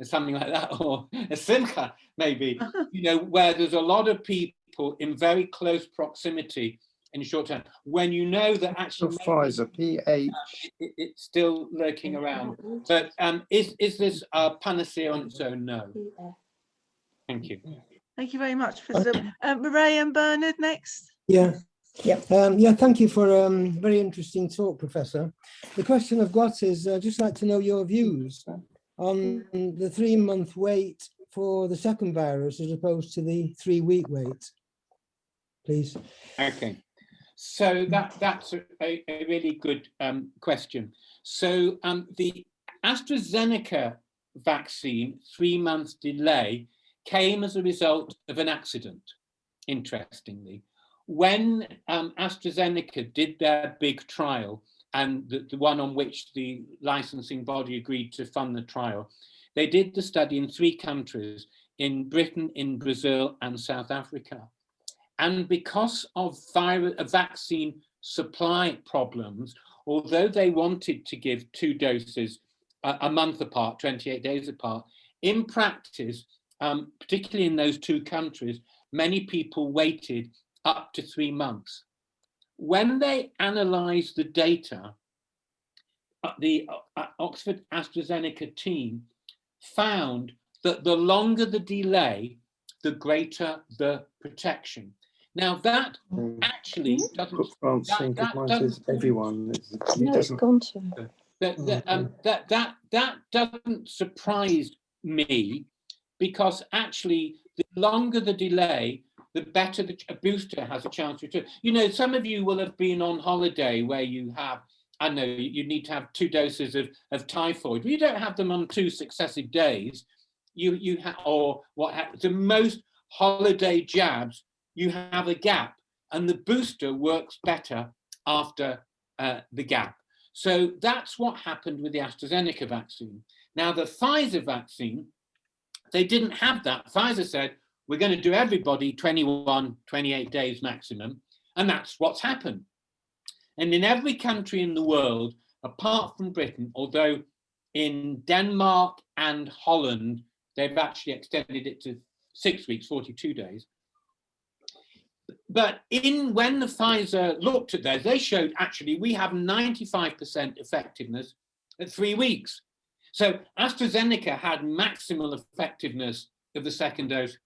something like that, or a simcha maybe, you know, where there's a lot of people in very close proximity in short term, when you know that actually Pfizer, PH, it's still lurking around. But is this a panacea on its own? No. Thank you. Thank you very much, Professor. Murray and Bernard next. Yeah. Yeah, thank you for a very interesting talk, Professor. The question I've got is, I'd just like to know your views on the 3-month wait for the second virus as opposed to the 3-week wait. please. Okay, so that's a really good question. So the AstraZeneca vaccine 3 months delay came as a result of an accident, interestingly. When AstraZeneca did their big trial, and the one on which the licensing body agreed to fund the trial, they did the study in 3 countries, in Britain, in Brazil, and South Africa. And because of vaccine supply problems, although they wanted to give 2 doses a month apart, 28 days apart, in practice, particularly in those 2 countries, many people waited up to 3 months. When they analysed the data, the Oxford AstraZeneca team found that the longer the delay, the greater the protection. Now that actually doesn't. Francine, because mine says everyone. No, it's gone to. That doesn't surprise me, because actually the longer the delay, the better a booster has a chance to return. You know, some of you will have been on holiday where you have, I know you need to have 2 doses of typhoid. Well, you don't have them on 2 successive days. You have, or what happens, the most holiday jabs, you have a gap, and the booster works better after the gap. So that's what happened with the AstraZeneca vaccine. Now the Pfizer vaccine, they didn't have that. Pfizer said, we're going to do everybody 21, 28 days maximum. And that's what's happened. And in every country in the world, apart from Britain, although in Denmark and Holland, they've actually extended it to 6 weeks, 42 days. But when the Pfizer looked at those, they showed actually we have 95% effectiveness at 3 weeks. So AstraZeneca had maximal effectiveness of the second dose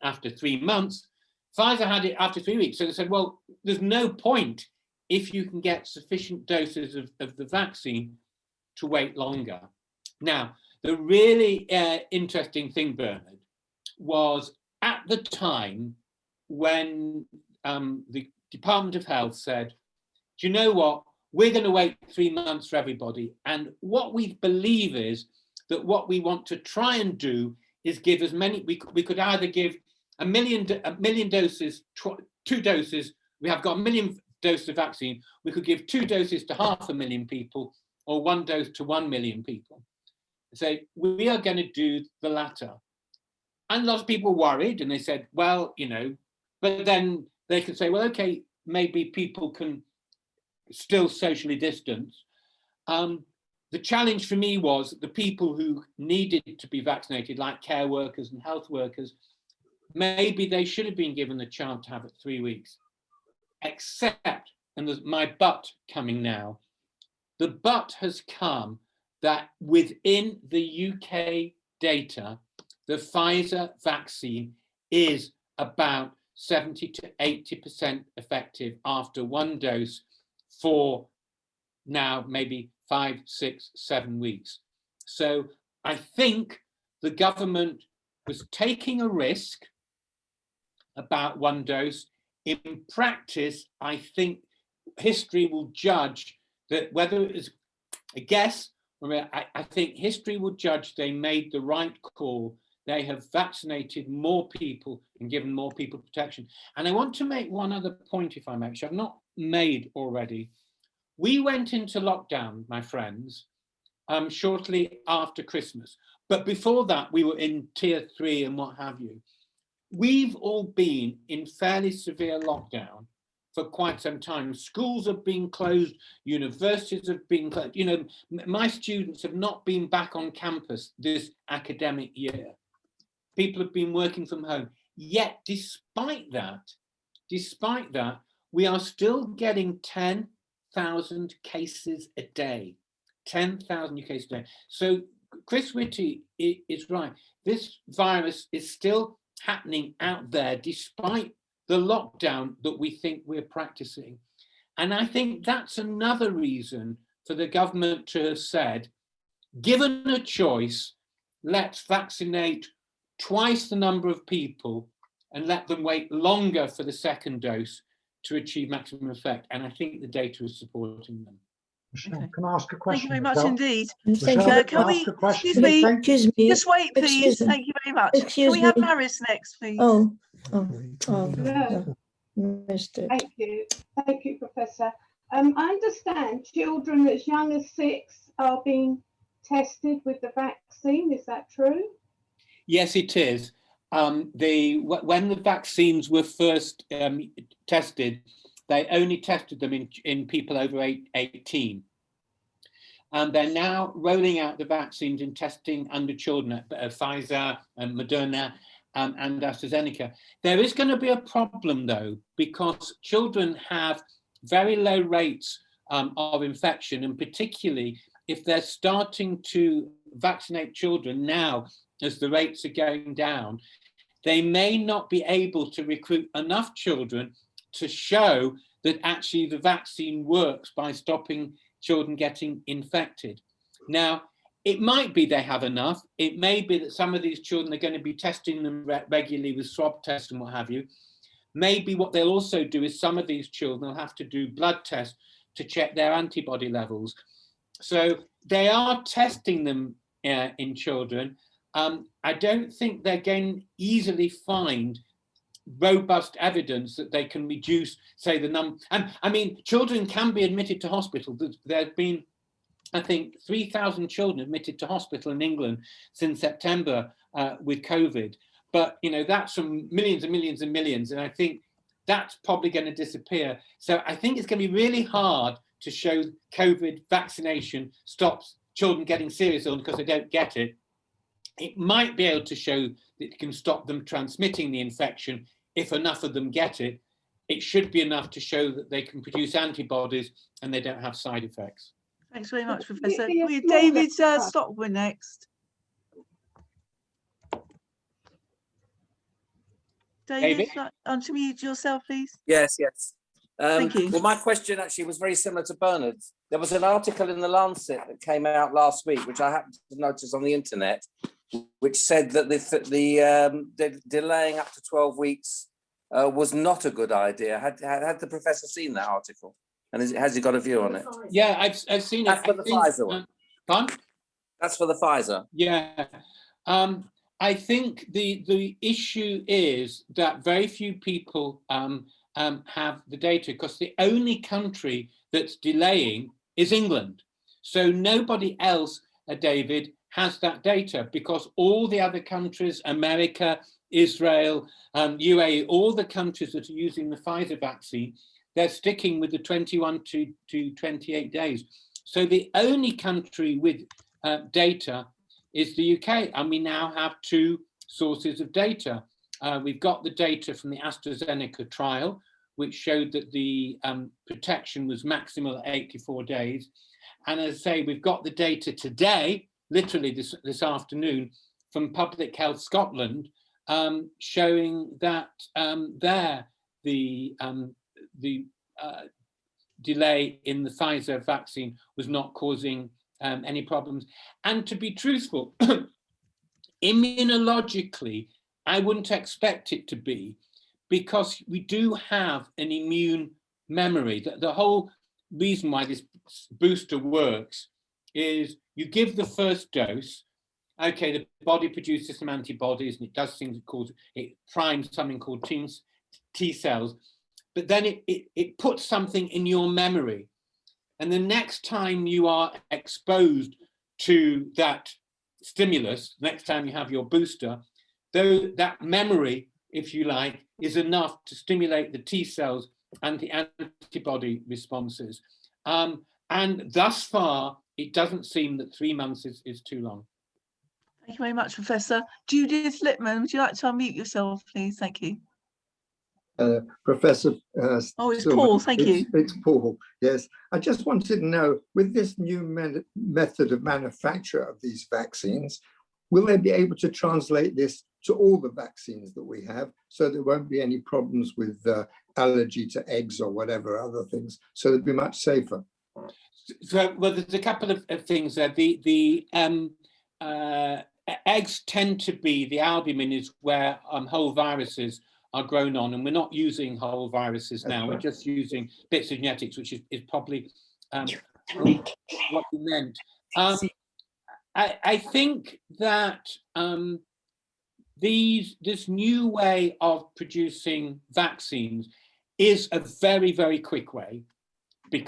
after 3 months. Pfizer had it after 3 weeks. So they said, well, there's no point if you can get sufficient doses of the vaccine to wait longer. Now, the really interesting thing, Bernard, was at the time when the Department of Health said, do you know what? We're going to wait 3 months for everybody. And what we believe is that what we want to try and do is give as many, we could either give a million doses, 2 doses, we have got 1 million doses of vaccine, we could give 2 doses to 500,000 people, or 1 dose to 1 million people. So we are going to do the latter. And lots of people worried, and they said, well, you know, but then they could say, well, okay, maybe people can still socially distance. The challenge for me was the people who needed to be vaccinated, like care workers and health workers, maybe they should have been given the chance to have it 3 weeks. Except, and there's my but coming now, the but has come that within the UK data, the Pfizer vaccine is about 70 to 80% effective after 1 dose for now maybe 5, 6, 7 weeks. So I think the government was taking a risk about 1 dose. In practice, I think history will judge that whether it is a guess, I think history will judge they made the right call. They have vaccinated more people and given more people protection. And I want to make one other point, if I may, which I've not made already. We went into lockdown, my friends, shortly after Christmas. But before that, we were in tier 3 and what have you. We've all been in fairly severe lockdown for quite some time. Schools have been closed, universities have been closed. You know, my students have not been back on campus this academic year. People have been working from home. Yet, despite that, we are still getting 10,000 cases a day. 10,000 new cases a day. So Chris Whitty is right. This virus is still happening out there despite the lockdown that we think we're practicing. And I think that's another reason for the government to have said, given a choice, let's vaccinate twice the number of people and let them wait longer for the second dose to achieve maximum effect. And I think the data is supporting them. Michelle, Okay. can I ask a question? Thank you very much Michelle? indeed. Thank Michelle, you. Can we, ask a question? excuse me, Excuse me. just wait, please. Excuse me. Thank you very much. Can Excuse we have me. Maris next, please? Oh, Hello. missed it. Thank you, Professor. I understand children as young as 6 are being tested with the vaccine. Is that true? Yes, it is. When the vaccines were first tested, they only tested them in people over 18. And they're now rolling out the vaccines in testing under children, Pfizer and Moderna and AstraZeneca. There is going to be a problem, though, because children have very low rates of infection, and particularly if they're starting to vaccinate children now as the rates are going down, they may not be able to recruit enough children to show that actually the vaccine works by stopping children getting infected. Now, it might be they have enough. It may be that some of these children are going to be testing them regularly with swab tests and what have you. Maybe what they'll also do is some of these children will have to do blood tests to check their antibody levels. So they are testing them in children. I don't think they're going to easily find robust evidence that they can reduce, say, the number. And I mean, children can be admitted to hospital. There have been, I think, 3,000 children admitted to hospital in England since September with COVID. But, you know, that's from millions and millions and millions. And I think that's probably going to disappear. So I think it's going to be really hard to show COVID vaccination stops children getting serious illness because they don't get it. It might be able to show that it can stop them transmitting the infection if enough of them get it. It should be enough to show that they can produce antibodies and they don't have side effects. Thanks very much, Professor. Be a We smaller David study. Stockwell next. David, unmute yourself, please. Yes. Thank you. Well, my question actually was very similar to Bernard's. There was an article in the Lancet that came out last week, which I happened to notice on the internet, which said that the delaying up to 12 weeks was not a good idea. Had the professor seen that article? And has he got a view on it? Yeah, I've seen it. That's for the Pfizer one. Pardon? That's for the Pfizer. Yeah. I think the issue is that very few people have the data, because the only country that's delaying is England. So nobody else, David, has that data, because all the other countries, America, Israel, UAE, all the countries that are using the Pfizer vaccine, they're sticking with the 21 to 28 days. So the only country with data is the UK, and we now have 2 sources of data. We've got the data from the Astrazeneca trial, which showed that the protection was maximal at 84 days. And as I say, we've got the data today, literally this afternoon, from Public Health Scotland, showing that the delay in the Pfizer vaccine was not causing any problems. And to be truthful, immunologically, I wouldn't expect it to be, because we do have an immune memory. The whole reason why this booster works is you give the first dose, okay, the body produces some antibodies and it does things called, it primes something called T cells, but then it puts something in your memory. And the next time you are exposed to that stimulus, next time you have your booster, though that memory, if you like, is enough to stimulate the T cells and the antibody responses. And thus far, it doesn't seem that 3 months is too long. Thank you very much, Professor. Judith Littman, would you like to unmute yourself, please? Thank you. Professor. Oh, it's Sillman. Paul, thank you. It's Paul, yes. I just wanted to know, with this new method of manufacture of these vaccines, will they be able to translate this to all the vaccines that we have, so there won't be any problems with allergy to eggs or whatever other things, so they'll be much safer? So, well, there's a couple of things there. The eggs tend to be, the albumin is where whole viruses are grown on, and we're not using whole viruses now. We're just using bits of genetics, which is probably what you meant. I think that this new way of producing vaccines is a very, very quick way.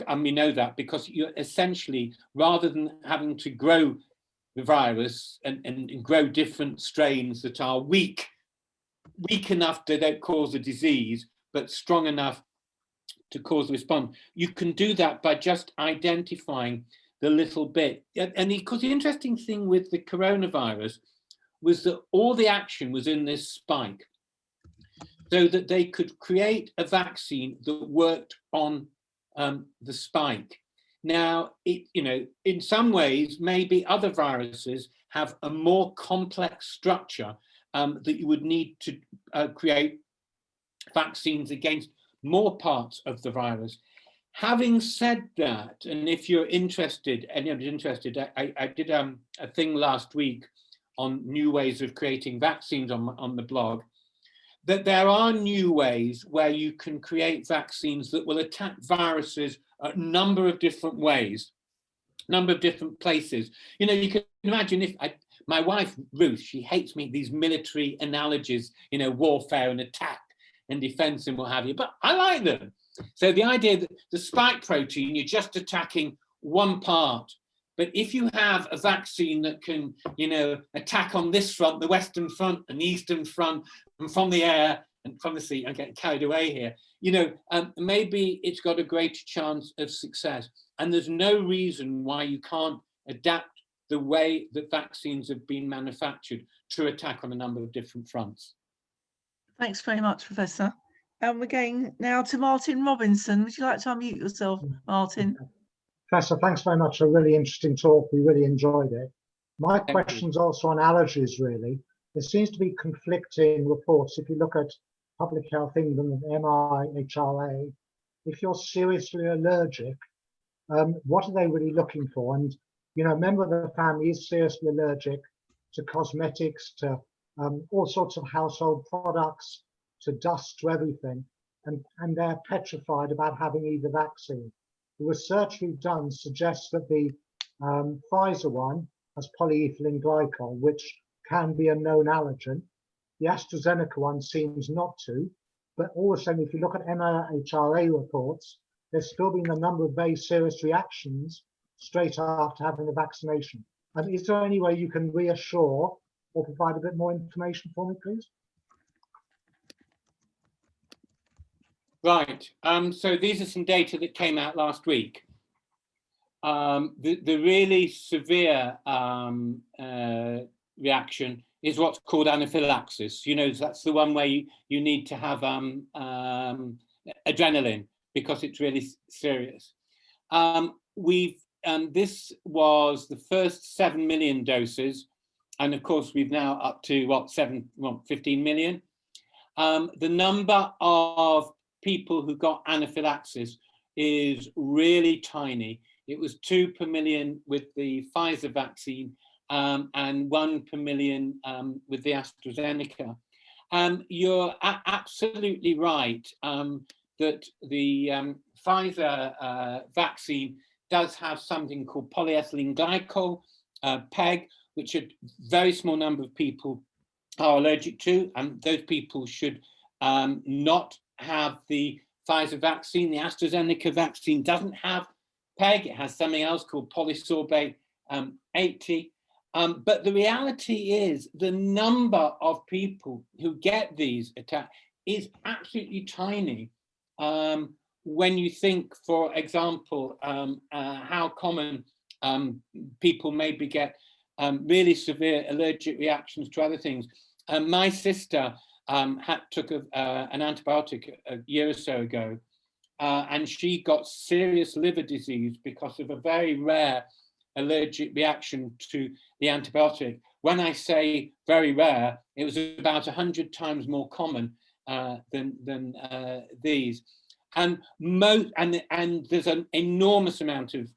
And we know that because you're essentially, rather than having to grow the virus and grow different strains that are weak enough that don't cause a disease, but strong enough to cause a response, you can do that by just identifying the little bit. And because the interesting thing with the coronavirus was that all the action was in this spike, so that they could create a vaccine that worked on the spike. Now, in some ways, maybe other viruses have a more complex structure that you would need to create vaccines against more parts of the virus. Having said that, and if you're interested, anyone's interested, I did a thing last week on new ways of creating vaccines on the blog, that there are new ways where you can create vaccines that will attack viruses a number of different ways, number of different places. You can imagine if my wife, Ruth, she hates me, these military analogies, warfare and attack and defense and what have you, but I like them. So the idea that the spike protein, you're just attacking one part. But if you have a vaccine that can, attack on this front, the Western front and the Eastern front, and from the air and from the sea, I'm getting carried away here, maybe it's got a greater chance of success. And there's no reason why you can't adapt the way that vaccines have been manufactured to attack on a number of different fronts. Thanks very much, Professor. And we're going now to Martin Robinson. Would you like to unmute yourself, Martin? Professor, thanks very much. A really interesting talk. We really enjoyed it. My question's also on allergies, really. There seems to be conflicting reports. If you look at Public Health England and MIHRA, if you're seriously allergic, what are they really looking for? And, a member of the family is seriously allergic to cosmetics, to all sorts of household products, to dust, to everything. And they're petrified about having either vaccine. The research we've done suggests that the Pfizer one has polyethylene glycol, which can be a known allergen. The Astrazeneca one seems not to, but all the same, if you look at MIHRA reports, there's still been a number of very serious reactions straight after having the vaccination. And is there any way you can reassure or provide a bit more information for me, please? Right, so these are some data that came out last week. The really severe reaction is what's called anaphylaxis. That's the one where you need to have adrenaline because it's really serious. This was the first 7 million doses, and of course we've now up to 15 million. The number of people who got anaphylaxis is really tiny. It was 2 per million with the Pfizer vaccine and 1 per million with the AstraZeneca. You're absolutely right that the Pfizer vaccine does have something called polyethylene glycol, PEG, which a very small number of people are allergic to, and those people should not have the Pfizer vaccine. The AstraZeneca vaccine doesn't have PEG. It has something else called polysorbate 80. But the reality is the number of people who get these attacks is absolutely tiny. When you think, for example, how common people maybe get really severe allergic reactions to other things. My sister took an antibiotic a year or so ago, and she got serious liver disease because of a very rare allergic reaction to the antibiotic. When I say very rare, it was about 100 times more common than these. And there's an enormous amount of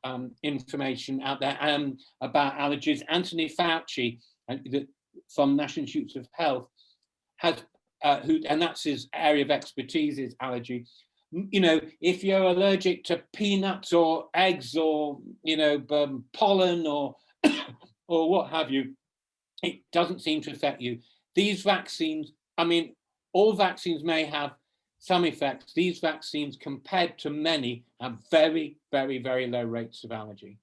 information out there about allergies. Anthony Fauci from National Institutes of Health has and that's his area of expertise, is allergy. You know, if you're allergic to peanuts or eggs or, you know, pollen or or what have you, it doesn't seem to affect you. These vaccines, I mean, all vaccines may have some effects. These vaccines, compared to many, have very, very, very low rates of allergy.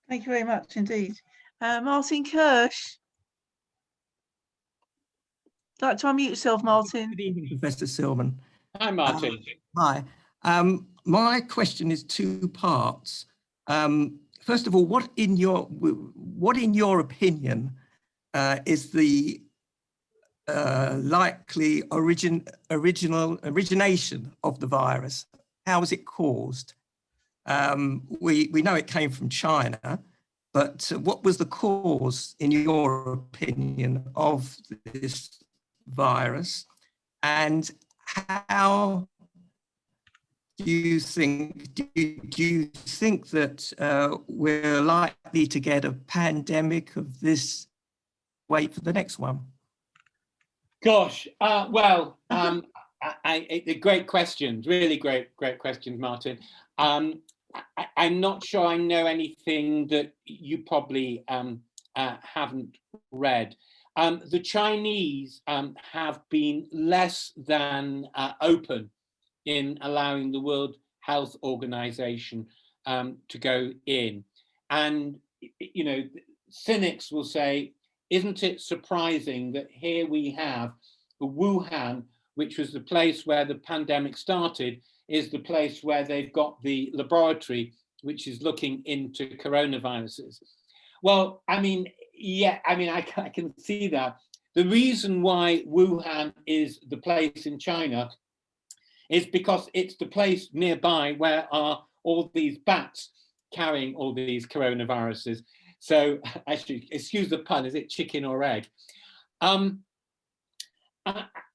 Thank you very much indeed. Martin Kirsch. Like to unmute yourself, Martin. Good evening, Professor Sillman. Hi, Martin. Hi. My question is two parts. First of all, what in your opinion is the likely origination of the virus? How was it caused? We know it came from China, but what was the cause, in your opinion, of this virus? And how do you think that we're likely to get a pandemic of this? Wait for the next one. Gosh, great questions, really great questions, Martin. I'm not sure I know anything that you probably haven't read. The Chinese have been less than open in allowing the World Health Organization to go in. And, you know, cynics will say, isn't it surprising that here we have Wuhan, which was the place where the pandemic started, is the place where they've got the laboratory, which is looking into coronaviruses. Well, I mean, yeah, I mean, I can see that. The reason why Wuhan is the place in China is because it's the place nearby where are all these bats carrying all these coronaviruses. So actually, excuse the pun, is it chicken or egg?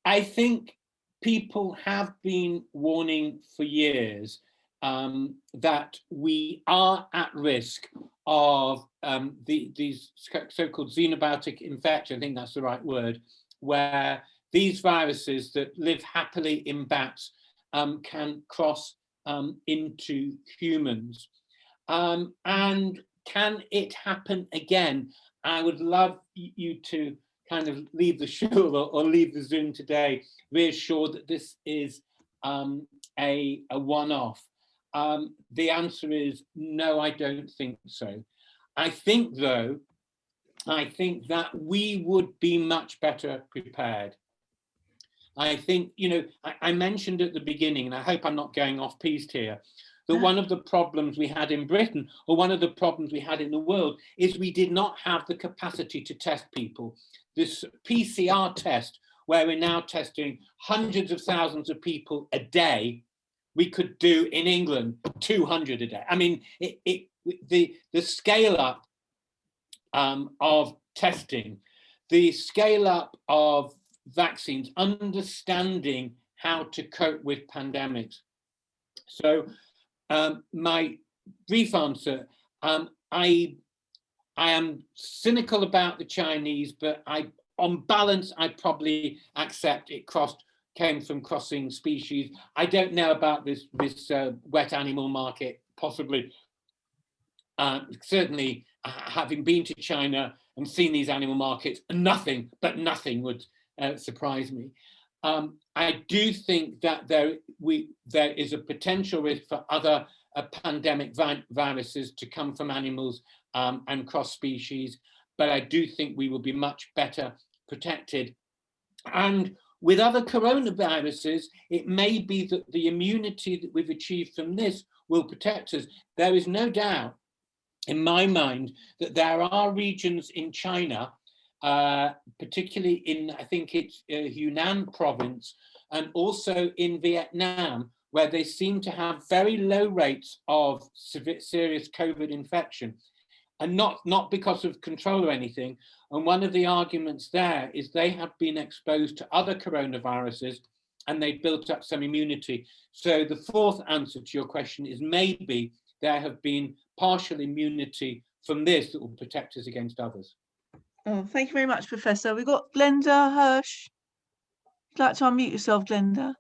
I think people have been warning for years that we are at risk of these so-called xenobiotic infection, I think that's the right word, where these viruses that live happily in bats can cross into humans. And can it happen again? I would love you to kind of leave the show or leave the Zoom today reassured that this is a one-off. The answer is no, I don't think so. I think, though, that we would be much better prepared. I think, you know, I mentioned at the beginning, and I hope I'm not going off piste here, that one of the problems we had in Britain, or one of the problems we had in the world, is we did not have the capacity to test people. This PCR test, where we're now testing hundreds of thousands of people a day, we could do in England 200 a day. I mean, the scale up of testing, the scale up of vaccines, understanding how to cope with pandemics. So my brief answer, I am cynical about the Chinese, but on balance, I probably accept it came from crossing species. I don't know about this wet animal market, possibly. Certainly, having been to China and seen these animal markets, nothing would surprise me. I do think that there is a potential risk for other pandemic viruses to come from animals and cross species, but I do think we will be much better protected. And with other coronaviruses, it may be that the immunity that we've achieved from this will protect us. There is no doubt in my mind that there are regions in China, particularly in, I think it's Yunnan province, and also in Vietnam, where they seem to have very low rates of serious COVID infection, and not because of control or anything. And one of the arguments there is they have been exposed to other coronaviruses and they built up some immunity. So the fourth answer to your question is maybe there have been partial immunity from this that will protect us against others. Oh, thank you very much, Professor. We've got Glenda Hirsch. you like to unmute yourself, Glenda?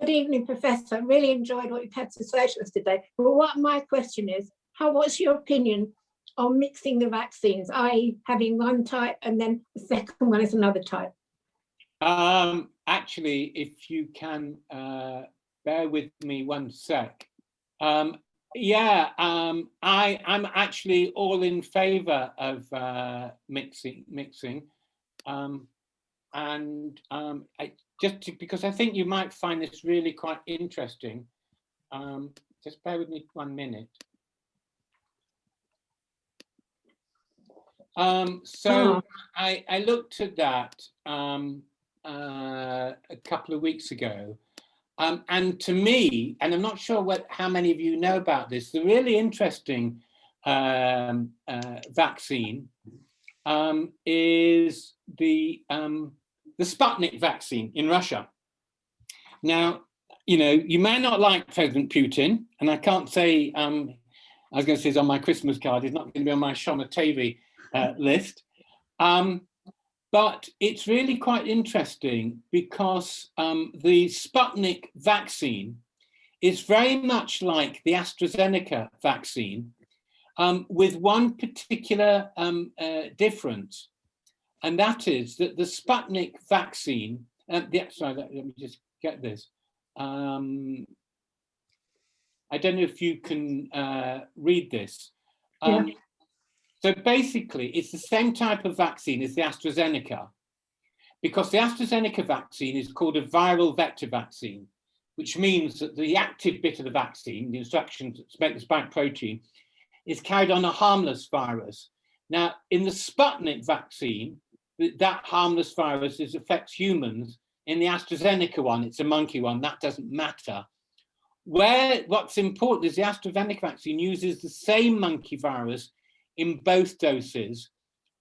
Good evening, Professor. I really enjoyed what you've had to say to us today. But what my question is, what's your opinion on mixing the vaccines, i.e. having one type and then the second one is another type? Actually, if you can bear with me one sec. I'm actually all in favour of mixing. Because I think you might find this really quite interesting. Just bear with me 1 minute. I looked at that a couple of weeks ago, and to me, and I'm not sure how many of you know about this, the really interesting vaccine is the Sputnik vaccine in Russia. Now, you may not like President Putin, and I can't say, I was going to say he's on my Christmas card, he's not going to be on my Shonotavi list. But it's really quite interesting because the Sputnik vaccine is very much like the Astrazeneca vaccine, with one particular difference, and that is that the Sputnik vaccine, sorry, let me just get this. I don't know if you can read this. So basically, it's the same type of vaccine as the Astrazeneca, because the Astrazeneca vaccine is called a viral vector vaccine, which means that the active bit of the vaccine, the instructions that make the spike protein, is carried on a harmless virus. Now, in the Sputnik vaccine, that harmless virus affects humans. In the Astrazeneca one, it's a monkey one, that doesn't matter. What's important is the Astrazeneca vaccine uses the same monkey virus in both doses,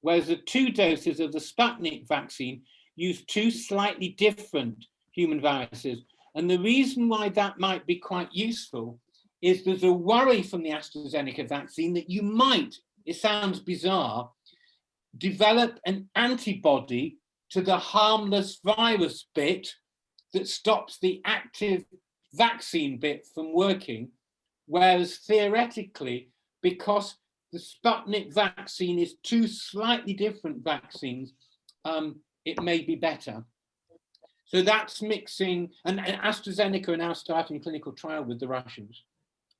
whereas the 2 doses of the Sputnik vaccine use 2 slightly different human viruses. And the reason why that might be quite useful is there's a worry from the AstraZeneca vaccine that you might, it sounds bizarre, develop an antibody to the harmless virus bit that stops the active vaccine bit from working, whereas theoretically, because the Sputnik vaccine is 2 slightly different vaccines, it may be better. So that's mixing, and AstraZeneca are now starting clinical trial with the Russians.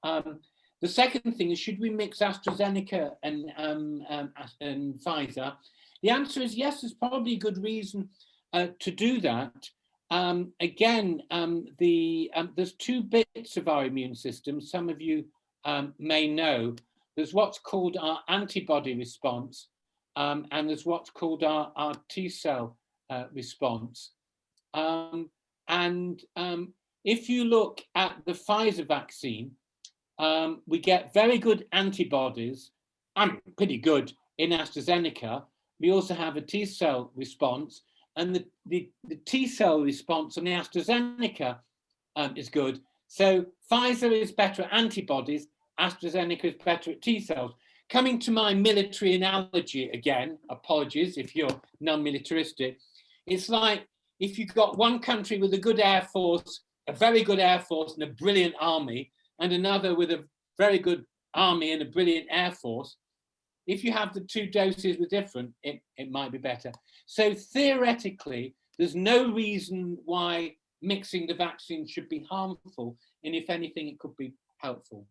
The second thing is, should we mix AstraZeneca and Pfizer? The answer is yes, there's probably a good reason to do that. There's 2 bits of our immune system, some of you may know. There's what's called our antibody response, and there's what's called our T-cell response. If you look at the Pfizer vaccine, we get very good antibodies, pretty good in AstraZeneca. We also have a T-cell response, and the T-cell response on the AstraZeneca is good. So Pfizer is better at antibodies, AstraZeneca is better at T-cells. Coming to my military analogy again, apologies if you're non-militaristic, it's like if you've got one country with a good air force, a very good air force and a brilliant army, and another with a very good army and a brilliant air force, if you have the 2 doses were different, it might be better. So theoretically, there's no reason why mixing the vaccines should be harmful, and if anything, it could be helpful.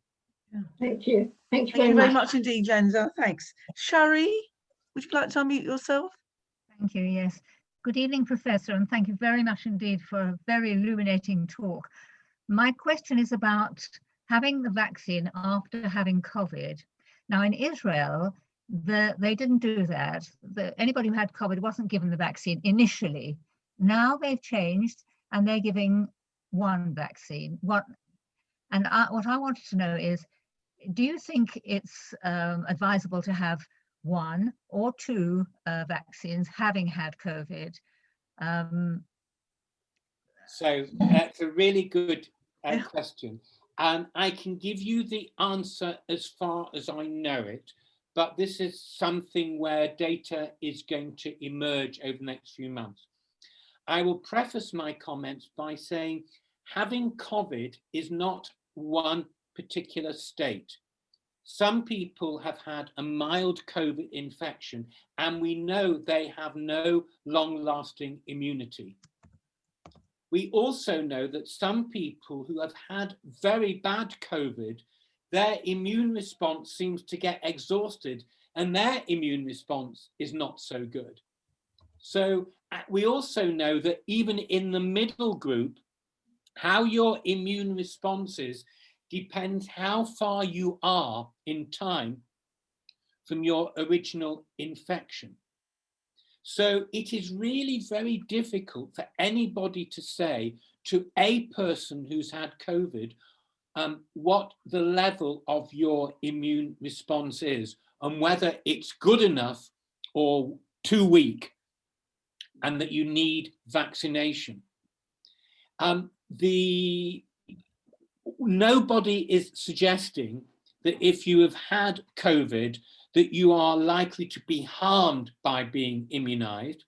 Thank you. Thank you very much indeed, Glenda. Thanks. Shari, would you like to unmute yourself? Thank you, yes. Good evening, Professor, and thank you very much indeed for a very illuminating talk. My question is about having the vaccine after having COVID. Now, in Israel, they didn't do that. Anybody who had COVID wasn't given the vaccine initially. Now they've changed and they're giving one vaccine. What I wanted to know is, do you think it's advisable to have 1 or 2 vaccines having had COVID? So that's a really good question. I can give you the answer as far as I know it, but this is something where data is going to emerge over the next few months. I will preface my comments by saying having COVID is not one particular state. Some people have had a mild COVID infection, and we know they have no long-lasting immunity. We also know that some people who have had very bad COVID, their immune response seems to get exhausted, and their immune response is not so good. So we also know that even in the middle group, how your immune response is depends how far you are in time from your original infection. So it is really very difficult for anybody to say to a person who's had COVID what the level of your immune response is and whether it's good enough or too weak and that you need vaccination. Nobody is suggesting that if you have had COVID, that you are likely to be harmed by being immunized.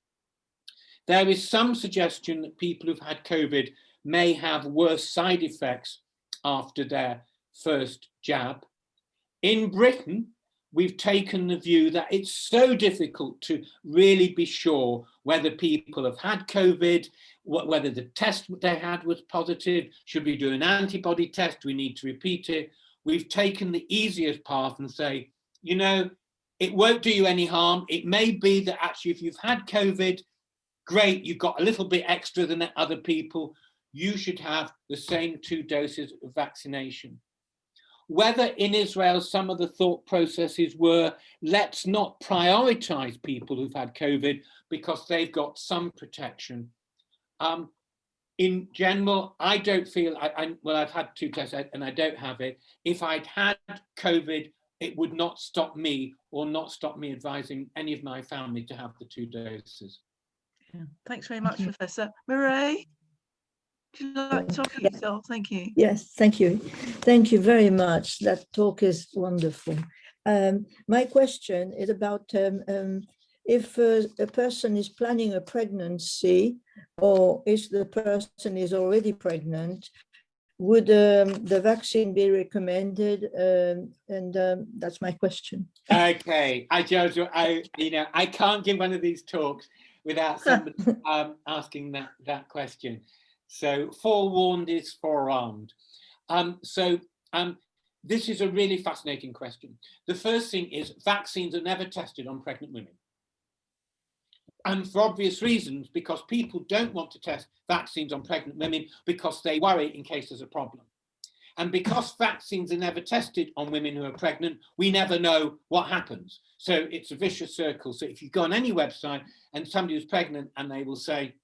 There is some suggestion that people who've had COVID may have worse side effects after their first jab. In Britain, we've taken the view that it's so difficult to really be sure whether people have had COVID, whether the test they had was positive, should we do an antibody test, we need to repeat it. We've taken the easiest path and say, you know, it won't do you any harm. It may be that actually if you've had COVID, great, you've got a little bit extra than other people. You should have the same 2 doses of vaccination. Whether in Israel some of the thought processes were, let's not prioritize people who've had COVID because they've got some protection. In general, I don't feel, well, I've had 2 tests and I don't have it. If I'd had COVID, it would not stop me or not stop me advising any of my family to have the 2 doses. Yeah. Thanks very much, Professor. Mireille, would you like to talk yourself? Thank you. Yes, thank you. Thank you very much. That talk is wonderful. My question is about if a person is planning a pregnancy or if the person is already pregnant, would the vaccine be recommended? That's my question. Okay, I can't give one of these talks without somebody asking that question. So forewarned is forearmed. This is a really fascinating question. The first thing is vaccines are never tested on pregnant women. And for obvious reasons, because people don't want to test vaccines on pregnant women because they worry in case there's a problem. And because vaccines are never tested on women who are pregnant, we never know what happens. So it's a vicious circle. So if you go on any website and somebody who's pregnant and they will say,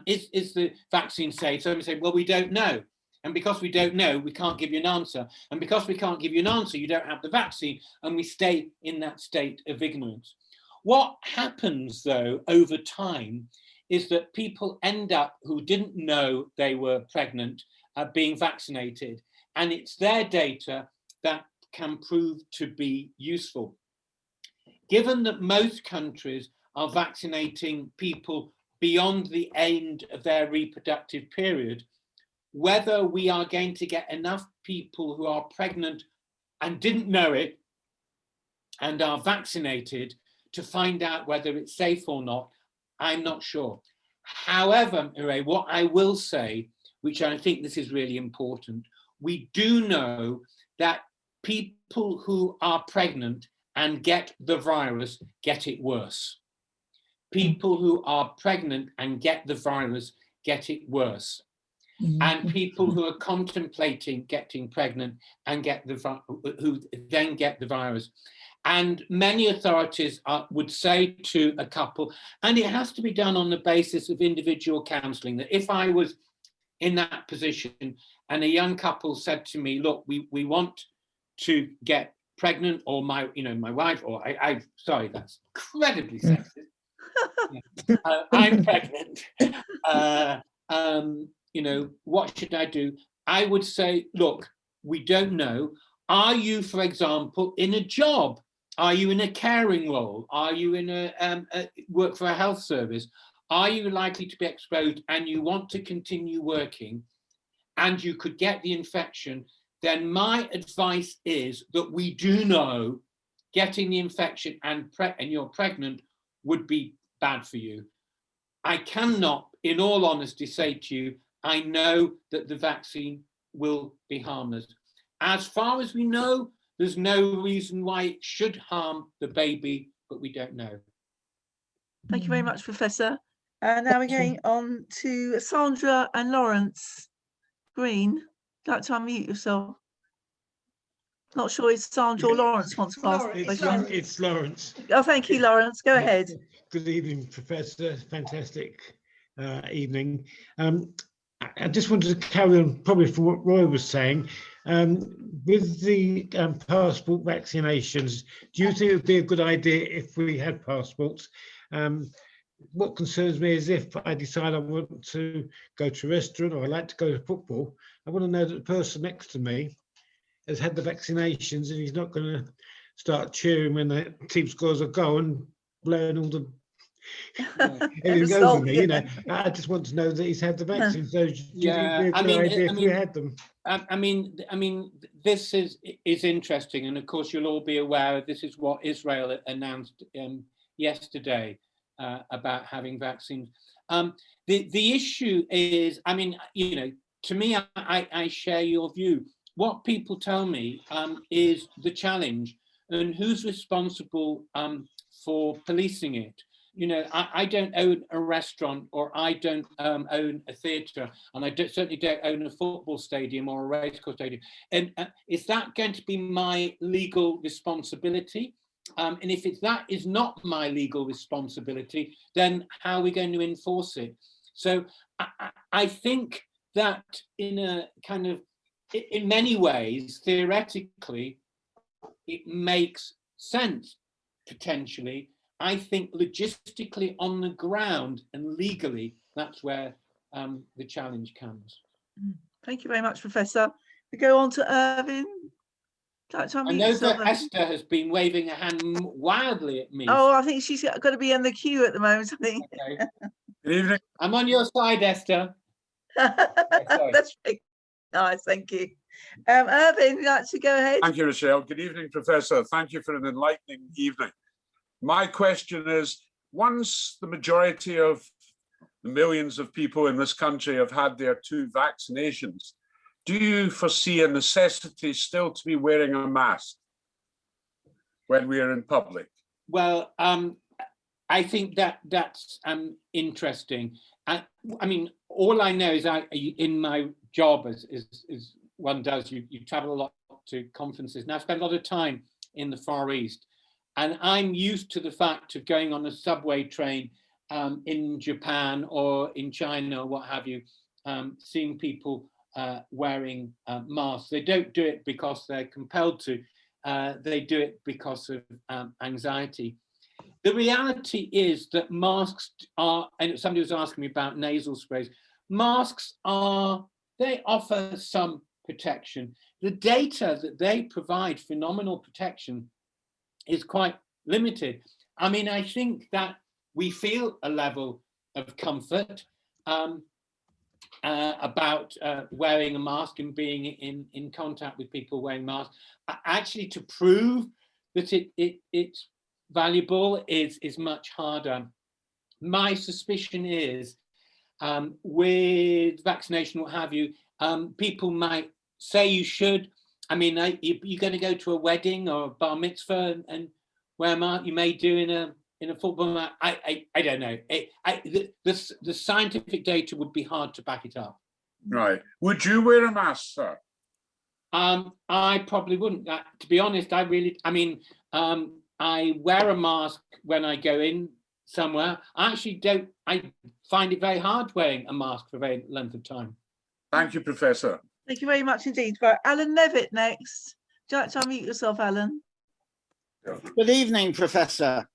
is the vaccine safe? So we say, well, we don't know. And because we don't know, we can't give you an answer. And because we can't give you an answer, you don't have the vaccine, and we stay in that state of ignorance. What happens, though, over time is that people end up who didn't know they were pregnant being vaccinated, and it's their data that can prove to be useful. Given that most countries are vaccinating people beyond the end of their reproductive period, whether we are going to get enough people who are pregnant and didn't know it and are vaccinated to find out whether it's safe or not, I'm not sure. However, Mireille, what I will say, which I think this is really important, we do know that people who are pregnant and get the virus get it worse. People who are pregnant and get the virus get it worse. And people who are contemplating getting pregnant and who then get the virus. And many authorities would say to a couple, and it has to be done on the basis of individual counselling, that if I was in that position and a young couple said to me, look, we want to get pregnant, or my wife, or sorry, that's incredibly sexist. I'm pregnant. What should I do? I would say, look, we don't know. Are you, for example, in a job? Are you in a caring role? Are you in a work for a health service? are you likely to be exposed and you want to continue working and you could get the infection, then my advice is that we do know getting the infection and you're pregnant would be bad for you. I cannot, in all honesty, say to you, I know that the vaccine will be harmless. As far as we know, there's no reason why it should harm the baby, but we don't know. Thank you very much, Professor. Now we're going on to Sandra and Lawrence Green. Would you like to unmute yourself? Not sure if Sandra or Lawrence wants to ask. It's Lawrence. Oh, thank you, Lawrence. Go ahead. Good evening, Professor. Fantastic evening. I just wanted to carry on probably from what Roy was saying. With the passport vaccinations, do you think it would be a good idea if we had passports? What concerns me is if I decide I want to go to a restaurant or I like to go to football, I want to know that the person next to me has had the vaccinations and he's not going to start cheering when the team scores a goal and blowing all the everything over me. You know, I just want to know that he's had the vaccine. So yeah, I mean, if we had them. I mean, this is interesting, and of course you'll all be aware this is what Israel announced yesterday about having vaccines. The issue is, I mean, you know, to me, I share your view. What people tell me is the challenge and who's responsible for policing it. You know, I don't own a restaurant or I don't own a theatre, and I certainly don't own a football stadium or a racecourse stadium. And is that going to be my legal responsibility? And if that is not my legal responsibility, then how are we going to enforce it? So I think that in a kind of, in many ways, theoretically, it makes sense, potentially. I think logistically on the ground and legally, that's where the challenge comes. Thank you very much, Professor. We go on to Irvin. I know that Esther has been waving a hand wildly at me. Oh, I think she's got to be in the queue at the moment, I think. Okay. Good evening. I'm on your side, Esther. That's very nice, thank you. Irvin, would you like to go ahead? Thank you, Rochelle. Good evening, Professor. Thank you for an enlightening evening. My question is, once the majority of the millions of people in this country have had their 2 vaccinations, do you foresee a necessity still to be wearing a mask when we are in public? Well, I think that's interesting. I mean, all I know is in my job, as one does, you travel a lot to conferences, and I've spent a lot of time in the Far East. And I'm used to the fact of going on a subway train in Japan or in China or what have you, seeing people wearing masks. They don't do it because they're compelled to. They do it because of anxiety. The reality is that masks are, and somebody was asking me about nasal sprays, masks they offer some protection. The data that they provide for nominal protection is quite limited. I mean, I think that we feel a level of comfort about wearing a mask and being in contact with people wearing masks. Actually, to prove that it's valuable is much harder. My suspicion is with vaccination, what have you, people might say you should. I mean, you're going to go to a wedding or a bar mitzvah and wear a mask. You may do in a football match. I don't know. The scientific data would be hard to back it up. Right. Would you wear a mask, sir? I probably wouldn't. To be honest, I wear a mask when I go in somewhere. I actually don't. I find it very hard wearing a mask for a very length of time. Thank you, Professor. Thank you very much indeed. Right, Alan Levitt next. Would you like to unmute yourself, Alan? Good evening, Professor.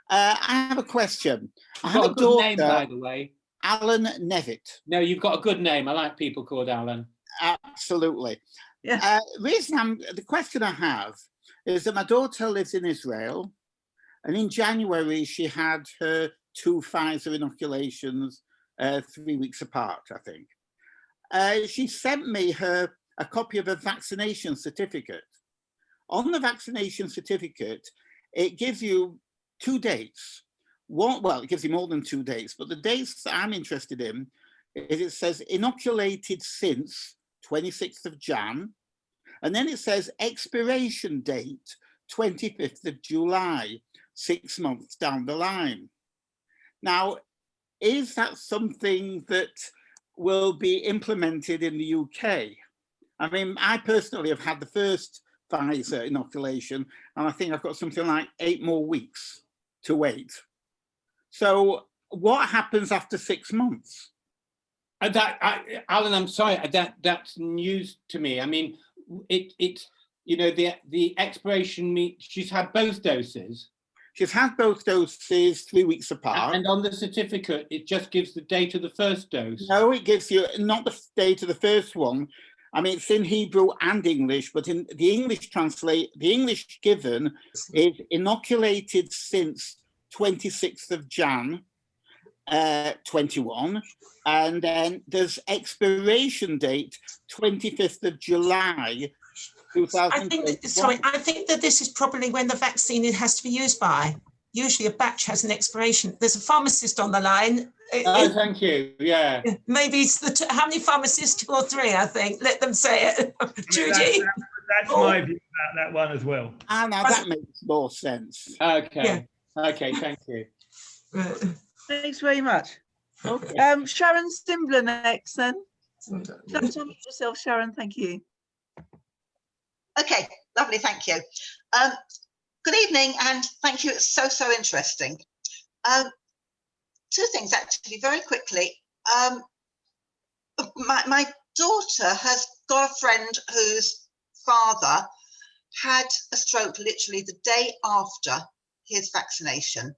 I have a question. You've got a good name, by the way. Alan Nevitt. No, you've got a good name. I like people called Alan. Absolutely. Yeah. The question I have is that my daughter lives in Israel, and in January she had her 2 Pfizer inoculations 3 weeks apart, I think. She sent me a copy of a vaccination certificate. On the vaccination certificate, it gives you 2 dates. Well, it gives you more than 2 dates, but the dates that I'm interested in is it says inoculated since 26th of Jan, and then it says expiration date 25th of July, 6 months down the line. Now, is that something that will be implemented in the UK? I mean, I personally have had the first Pfizer inoculation, and I think I've got something like 8 more weeks to wait. So what happens after 6 months? Alan, I'm sorry, that's news to me. I mean, it's you know, the expiration, she's had both doses. She's had both doses 3 weeks apart. And on the certificate, it just gives the date of the first dose. No, it gives you not the date of the first one. I mean, it's in Hebrew and English, but in the English the English given is inoculated since 26th of Jan, 21, and then there's expiration date 25th of July, 2021. I think that this is probably when the vaccine has to be used by. Usually a batch has an expiration. There's a pharmacist on the line. Oh, thank you. Yeah. Maybe it's how many pharmacists? 2 or 3, I think. Let them say it. Judy. That's my view about that one as well. Ah, now that makes more sense. Okay. Yeah. Okay, thank you. Thanks very much. Okay. Sharon Stimbler next then. Just on yourself, Sharon, thank you. Okay, lovely, thank you. Good evening, and thank you. It's so interesting. 2 things actually, very quickly. My daughter has got a friend whose father had a stroke literally the day after his vaccination.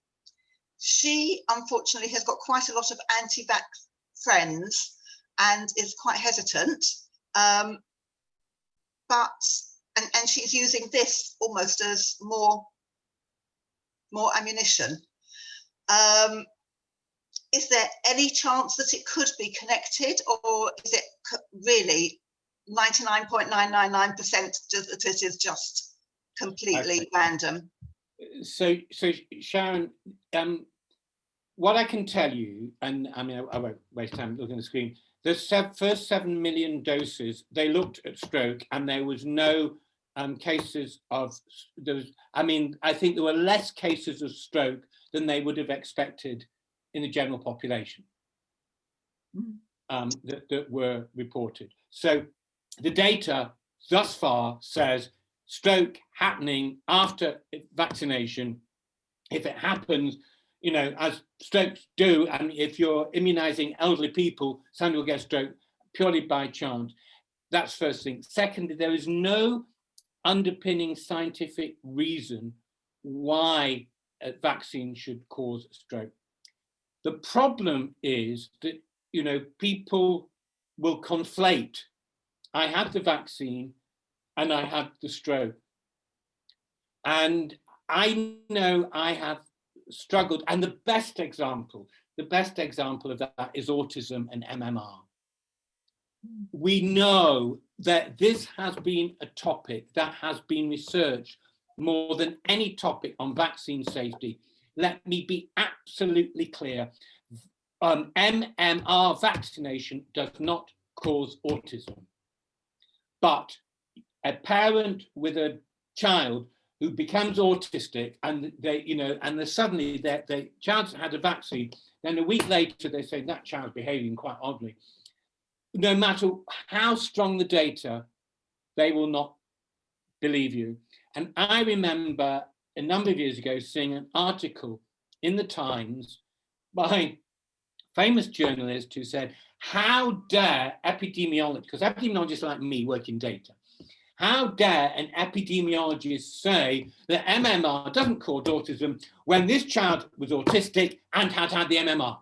She unfortunately has got quite a lot of anti-vax friends and is quite hesitant, and she's using this almost as more ammunition. Is there any chance that it could be connected, or is it really 99.999% that it is just completely random? So Sharon, what I can tell you, and I mean, I won't waste time looking at the screen, the first 7 million doses, they looked at stroke and there was no cases of, I mean, I think there were less cases of stroke than they would have expected in the general population that were reported. So the data thus far says stroke happening after vaccination. If it happens, you know, as strokes do, and if you're immunizing elderly people, somebody will get stroke purely by chance. That's first thing. Secondly, there is no underpinning scientific reason why a vaccine should cause a stroke. The problem is that, you know, people will conflate, I had the vaccine and I had the stroke. And I know I have struggled, and the best example of that is autism and MMR. We know that this has been a topic that has been researched more than any topic on vaccine safety. Let me be absolutely clear. MMR vaccination does not cause autism. But a parent with a child who becomes autistic and they, you know, and suddenly their child had a vaccine, then a week later they say that child's behaving quite oddly. No matter how strong the data, they will not believe you. And I remember a number of years ago seeing an article in the Times by a famous journalist who said, how dare epidemiologists, because epidemiologists like me work in data, how dare an epidemiologist say that MMR doesn't cause autism when this child was autistic and had had the MMR?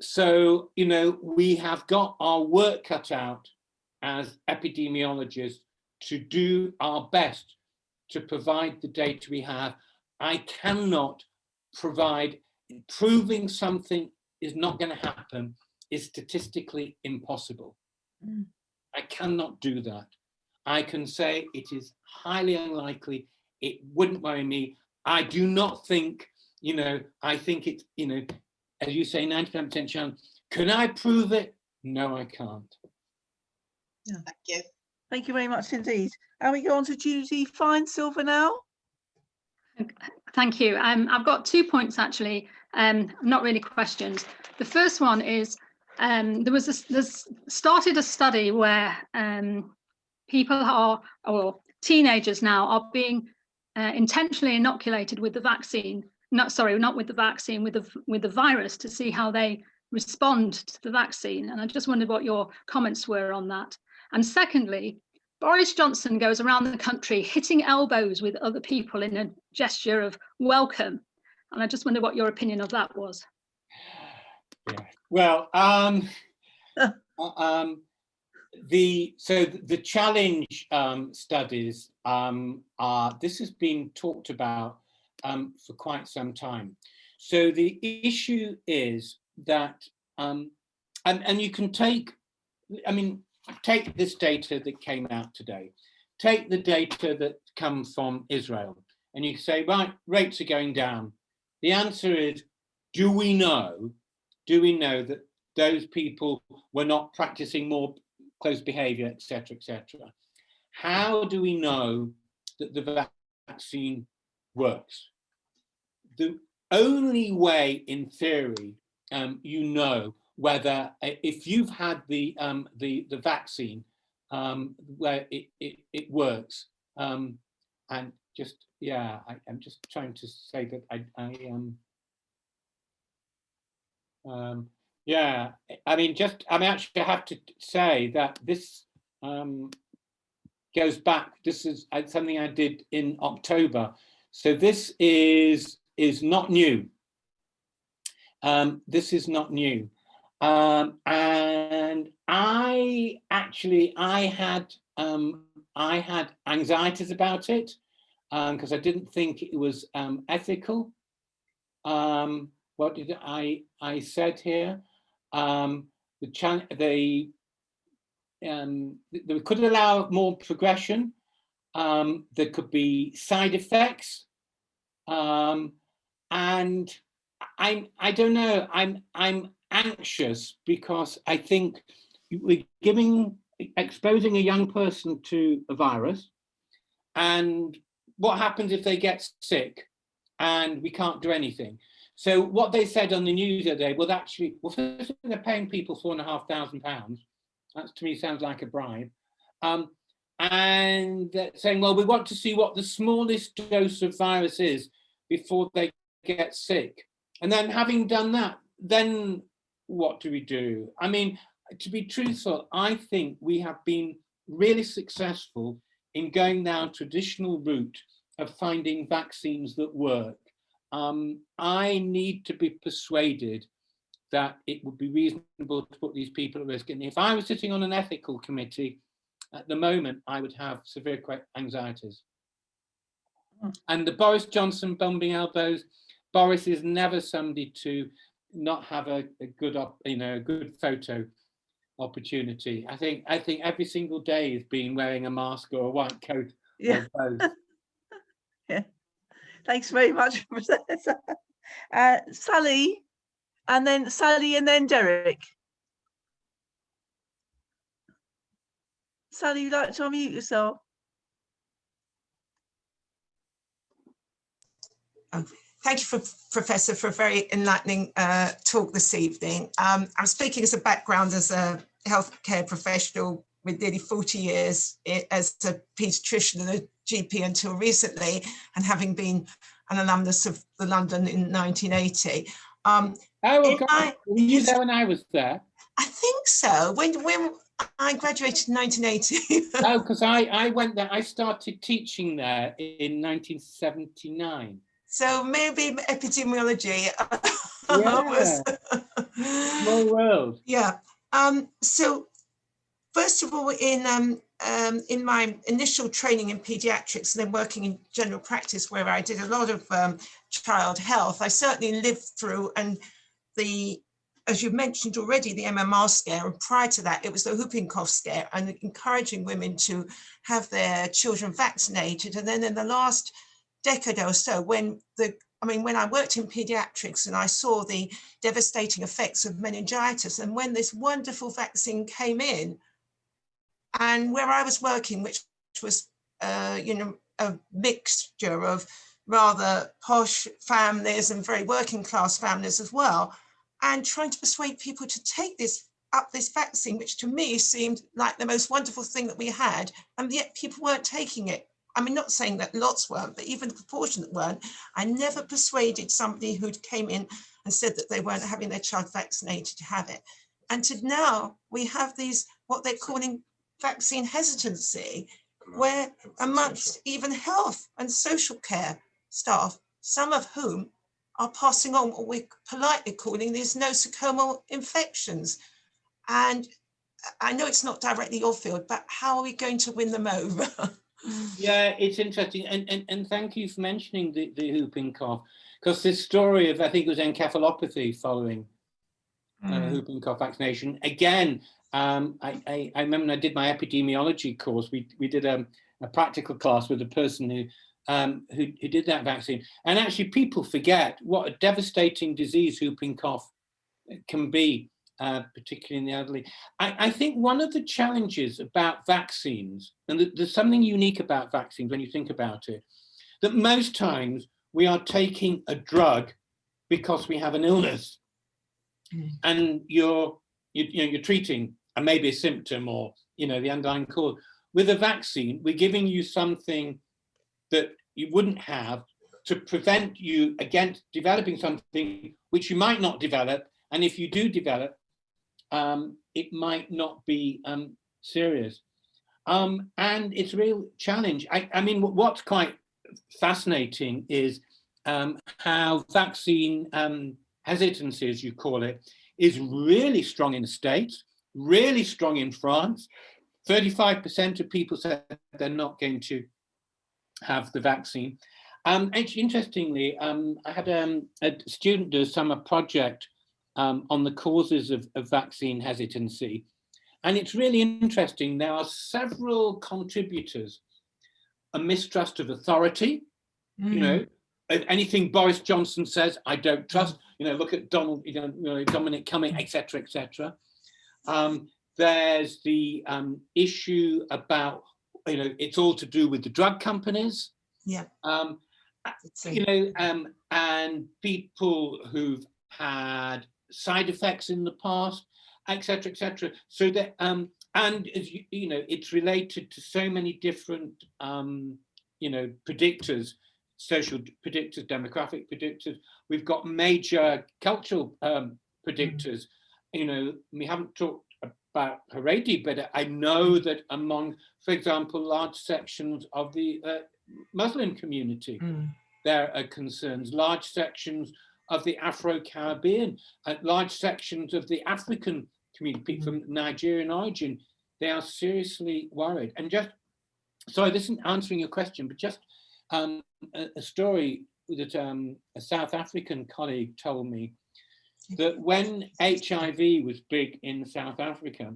So, you know, we have got our work cut out as epidemiologists to do our best to provide the data we have. I cannot provide, proving something is not going to happen is statistically impossible. I cannot do that. I can say it is highly unlikely. It wouldn't worry me. I do not think, you know, I think it's, you know, as you say, 99% chance. Can I prove it? No, I can't. Yeah. Thank you. Thank you very much indeed. And we go on to Judy Fine-Silver now. Thank you. I've got 2 points actually, not really questions. The first one is there's started a study where people are, or teenagers now, are being intentionally inoculated with the vaccine. Not with the vaccine, with the virus, to see how they respond to the vaccine. And I just wondered what your comments were on that. And secondly, Boris Johnson goes around the country hitting elbows with other people in a gesture of welcome. And I just wonder what your opinion of that was. Yeah. Well, the challenge studies this has been talked about for quite some time. So the issue is that, and you can take, take this data that came out today, take the data that comes from Israel, and you say, right, rates are going down. The answer is, do we know that those people were not practicing more close behavior, etc., etc.? How do we know that the vaccine works? The only way, in theory, you know whether, if you've had the vaccine, where it works, and just, yeah, I'm just trying to say that yeah, I actually have to say that this goes back. This is something I did in October, so this is not new. This is not new, and I had anxieties about it because I didn't think it was ethical. What did I said here? They could allow more progression. There could be side effects, and I don't know. I'm anxious because I think we're exposing a young person to a virus, and what happens if they get sick and we can't do anything? So what they said on the news the other day was actually, well, first they're paying people £4,500. That to me sounds like a bribe. And they're saying, well, we want to see what the smallest dose of virus is before they get sick. And then having done that, then what do we do? I mean, to be truthful, I think we have been really successful in going down traditional route of finding vaccines that work. I need to be persuaded that it would be reasonable to put these people at risk. And if I was sitting on an ethical committee at the moment, I would have severe anxieties. And the Boris Johnson bumping elbows, Boris is never somebody to not have a good, a good photo opportunity. I think every single day is being wearing a mask or a white coat. Yeah. Or both. Yeah. Thanks very much, Professor. Sally, and then Derek. Sally, you'd like to unmute yourself? Thank you, Professor, for a very enlightening talk this evening. I'm speaking as a background as a healthcare professional with nearly 40 years as a paediatrician and a GP until recently, and having been an alumnus of the London in 1980. Were you there when I was there? I think so. When I graduated in 1980. Oh, because I went there. I started teaching there in 1979. So maybe epidemiology was... Small world. Yeah. So First of all, in my initial training in paediatrics and then working in general practice where I did a lot of child health, I certainly lived through, and as you've mentioned already, the MMR scare, and prior to that, it was the whooping cough scare, and encouraging women to have their children vaccinated. And then in the last decade or so, when I worked in paediatrics and I saw the devastating effects of meningitis, and when this wonderful vaccine came in, and where I was working, which was, a mixture of rather posh families and very working class families as well, and trying to persuade people to take this vaccine, which to me seemed like the most wonderful thing that we had, and yet people weren't taking it. I mean, not saying that lots weren't, but even the proportion that weren't. I never persuaded somebody who came in and said that they weren't having their child vaccinated to have it. And to now we have these, what they're calling vaccine hesitancy, where amongst even health and social care staff, some of whom are passing on what we're politely calling these nosocomial infections. And I know it's not directly your field, but how are we going to win them over? Yeah, it's interesting. And thank you for mentioning the whooping cough, because this story of, I think it was encephalopathy following whooping cough vaccination. Again, I remember when I did my epidemiology course, we did a practical class with a person who did that vaccine. And actually people forget what a devastating disease whooping cough can be, particularly in the elderly. I think one of the challenges about vaccines, and there's something unique about vaccines when you think about it, that most times we are taking a drug because we have an illness, and you're treating maybe a symptom or the underlying cause. With a vaccine, we're giving you something that you wouldn't have to prevent you against developing something which you might not develop, and if you do develop, it might not be serious. And it's a real challenge. I mean, what's quite fascinating is how vaccine hesitancy, as you call it, is really strong in the States, really strong in France. 35% of people said they're not going to have the vaccine. Actually, interestingly, I had a student do a summer project on the causes of vaccine hesitancy. And it's really interesting. There are several contributors. A mistrust of authority, anything Boris Johnson says, I don't trust. Look at Dominic Cummings, etc., etc. There's the issue about, it's all to do with the drug companies. Yeah. And people who've had side effects in the past, etc., etc. So that, and as it's related to so many different, predictors, social predictors, demographic predictors. We've got major cultural predictors. We haven't talked about Haredi, but I know that among, for example, large sections of the Muslim community, there are concerns. Large sections of the Afro-Caribbean, large sections of the African community, people from Nigerian origin, they are seriously worried. And just, sorry, this isn't answering your question, but just a story that a South African colleague told me, that when HIV was big in South Africa,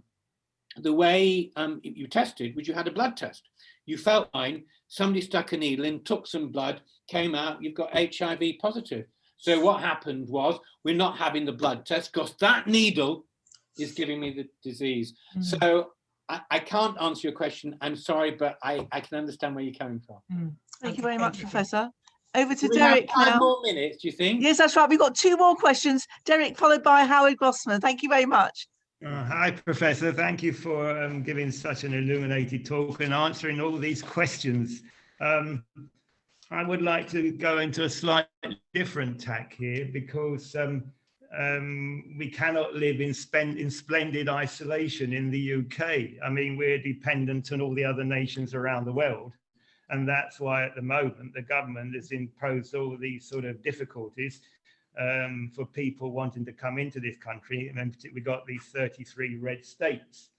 the way you tested was you had a blood test. You felt fine, somebody stuck a needle in, took some blood, came out, you've got HIV positive. So what happened was, we're not having the blood test because that needle is giving me the disease. So I can't answer your question. I'm sorry, but I can understand where you're coming from. Thank you very much, Professor. Over to Do we Derek have 5 now. more minutes, do you think? Yes, that's right. We've got 2 more questions. Derek, followed by Howard Grossman. Thank you very much. Hi, Professor. Thank you for giving such an illuminated talk and answering all these questions. I would like to go into a slightly different tack here, because we cannot live in splendid isolation in the UK. I mean, we're dependent on all the other nations around the world. And that's why at the moment the government has imposed all these sort of difficulties for people wanting to come into this country. And then we got these 33 red states.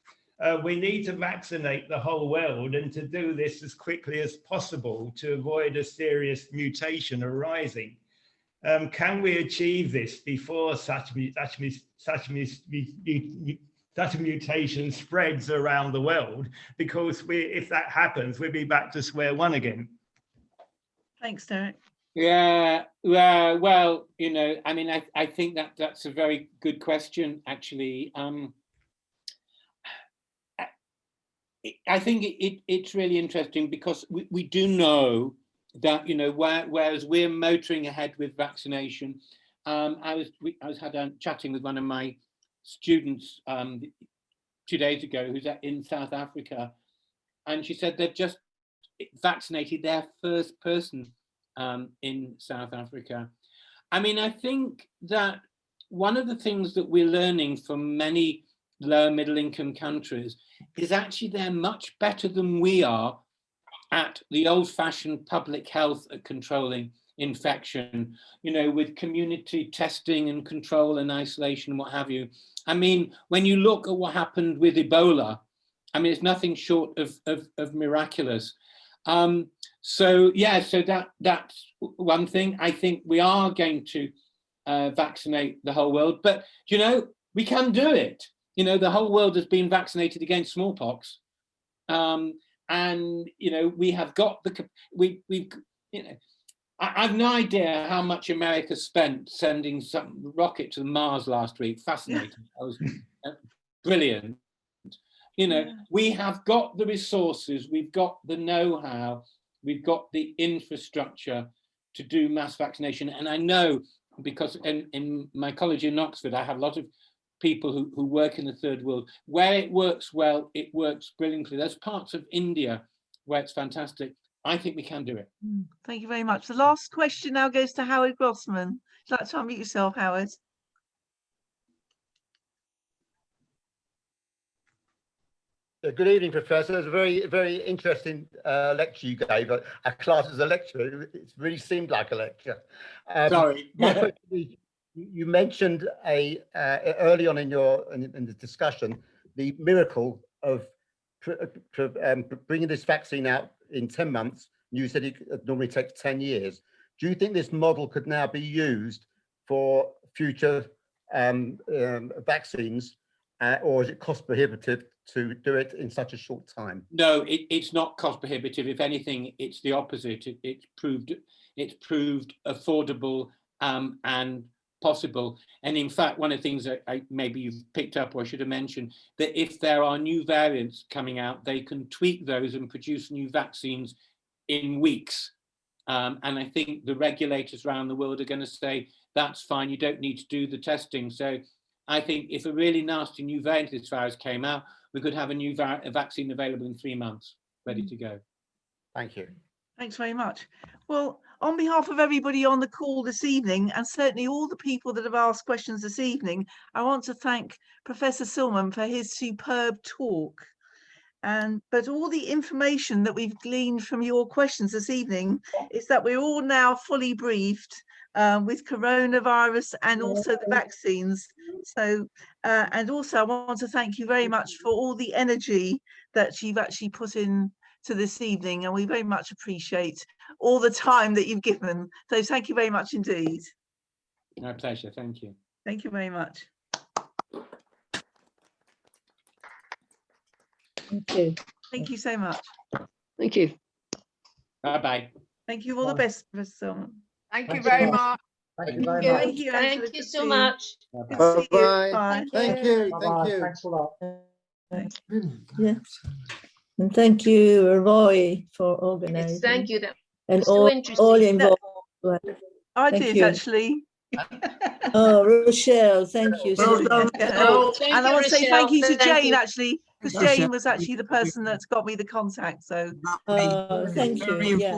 We need to vaccinate the whole world, and to do this as quickly as possible to avoid a serious mutation arising. Can we achieve this before such a mutation spreads around the world? Because if that happens, we'll be back to square one again. Thanks, Derek. Yeah, well, you know, I mean, I think that's a very good question, actually. I think it's really interesting because we do know that, you know, whereas we're motoring ahead with vaccination, I was chatting with one of my students 2 days ago who's in South Africa, and she said they've just vaccinated their first person in South Africa. I mean, I think that one of the things that we're learning from many lower middle income countries is actually they're much better than we are at the old-fashioned public health at controlling infection, you know, with community testing and control and isolation and what have you. I mean, when you look at what happened with Ebola, I mean, it's nothing short of miraculous. So yeah, so that's one thing. I think we are going to vaccinate the whole world, but you know, we can do it. You know, the whole world has been vaccinated against smallpox, and you know, we have got we've you know, I've no idea how much America spent sending some rocket to Mars last week. Fascinating. That was brilliant. You know, we have got the resources, we've got the know-how, we've got the infrastructure to do mass vaccination. And I know, because in my college in Oxford, I have a lot of people who work in the third world. Where it works well, it works brilliantly. There's parts of India where it's fantastic. I think we can do it. Thank you very much. The last question now goes to Howard Grossman. Would you like to unmute yourself, Howard? Good evening, Professor. It was a very, very interesting lecture you gave. Our class as a lecture, it really seemed like a lecture. Sorry. My question is, you mentioned early on in the discussion the miracle of bringing this vaccine out in 10 months. You said it normally takes 10 years. Do you think this model could now be used for future vaccines, or is it cost prohibitive to do it in such a short time? No, it's not cost prohibitive. If anything, it's the opposite. It's proved affordable and possible. And in fact, one of the things that maybe you've picked up, or I should have mentioned, that if there are new variants coming out, they can tweak those and produce new vaccines in weeks. And I think the regulators around the world are going to say, that's fine, you don't need to do the testing. So I think if a really nasty new variant of this virus came out, we could have a vaccine available in 3 months, ready to go. Thank you. Thanks very much. Well, on behalf of everybody on the call this evening, and certainly all the people that have asked questions this evening, I want to thank Professor Sillman for his superb talk. But all the information that we've gleaned from your questions this evening is that we're all now fully briefed with coronavirus and also the vaccines. So, and also I want to thank you very much for all the energy that you've actually put in to this evening, and we very much appreciate all the time that you've given. So thank you very much indeed. My pleasure, thank you. Thank you very much. Thank you. Thank you so much. Thank you. Bye-bye. Thank you. All the best, Professor Sillman. Thank you very much. Thank you very much. Thank you, Angela. Thank you so much. Bye-bye. Bye. Thank you. Thank you. Thanks a lot. Yeah. And thank you, Roy, for organizing. Yes, thank you. That And was so all interesting. involved. I Thank did you. actually. Oh, Rochelle, thank you. Oh, thank And I you, want to say thank you to Rochelle. Jane actually, because Jane was actually the person that's got me the contact. So Thank you. Yeah.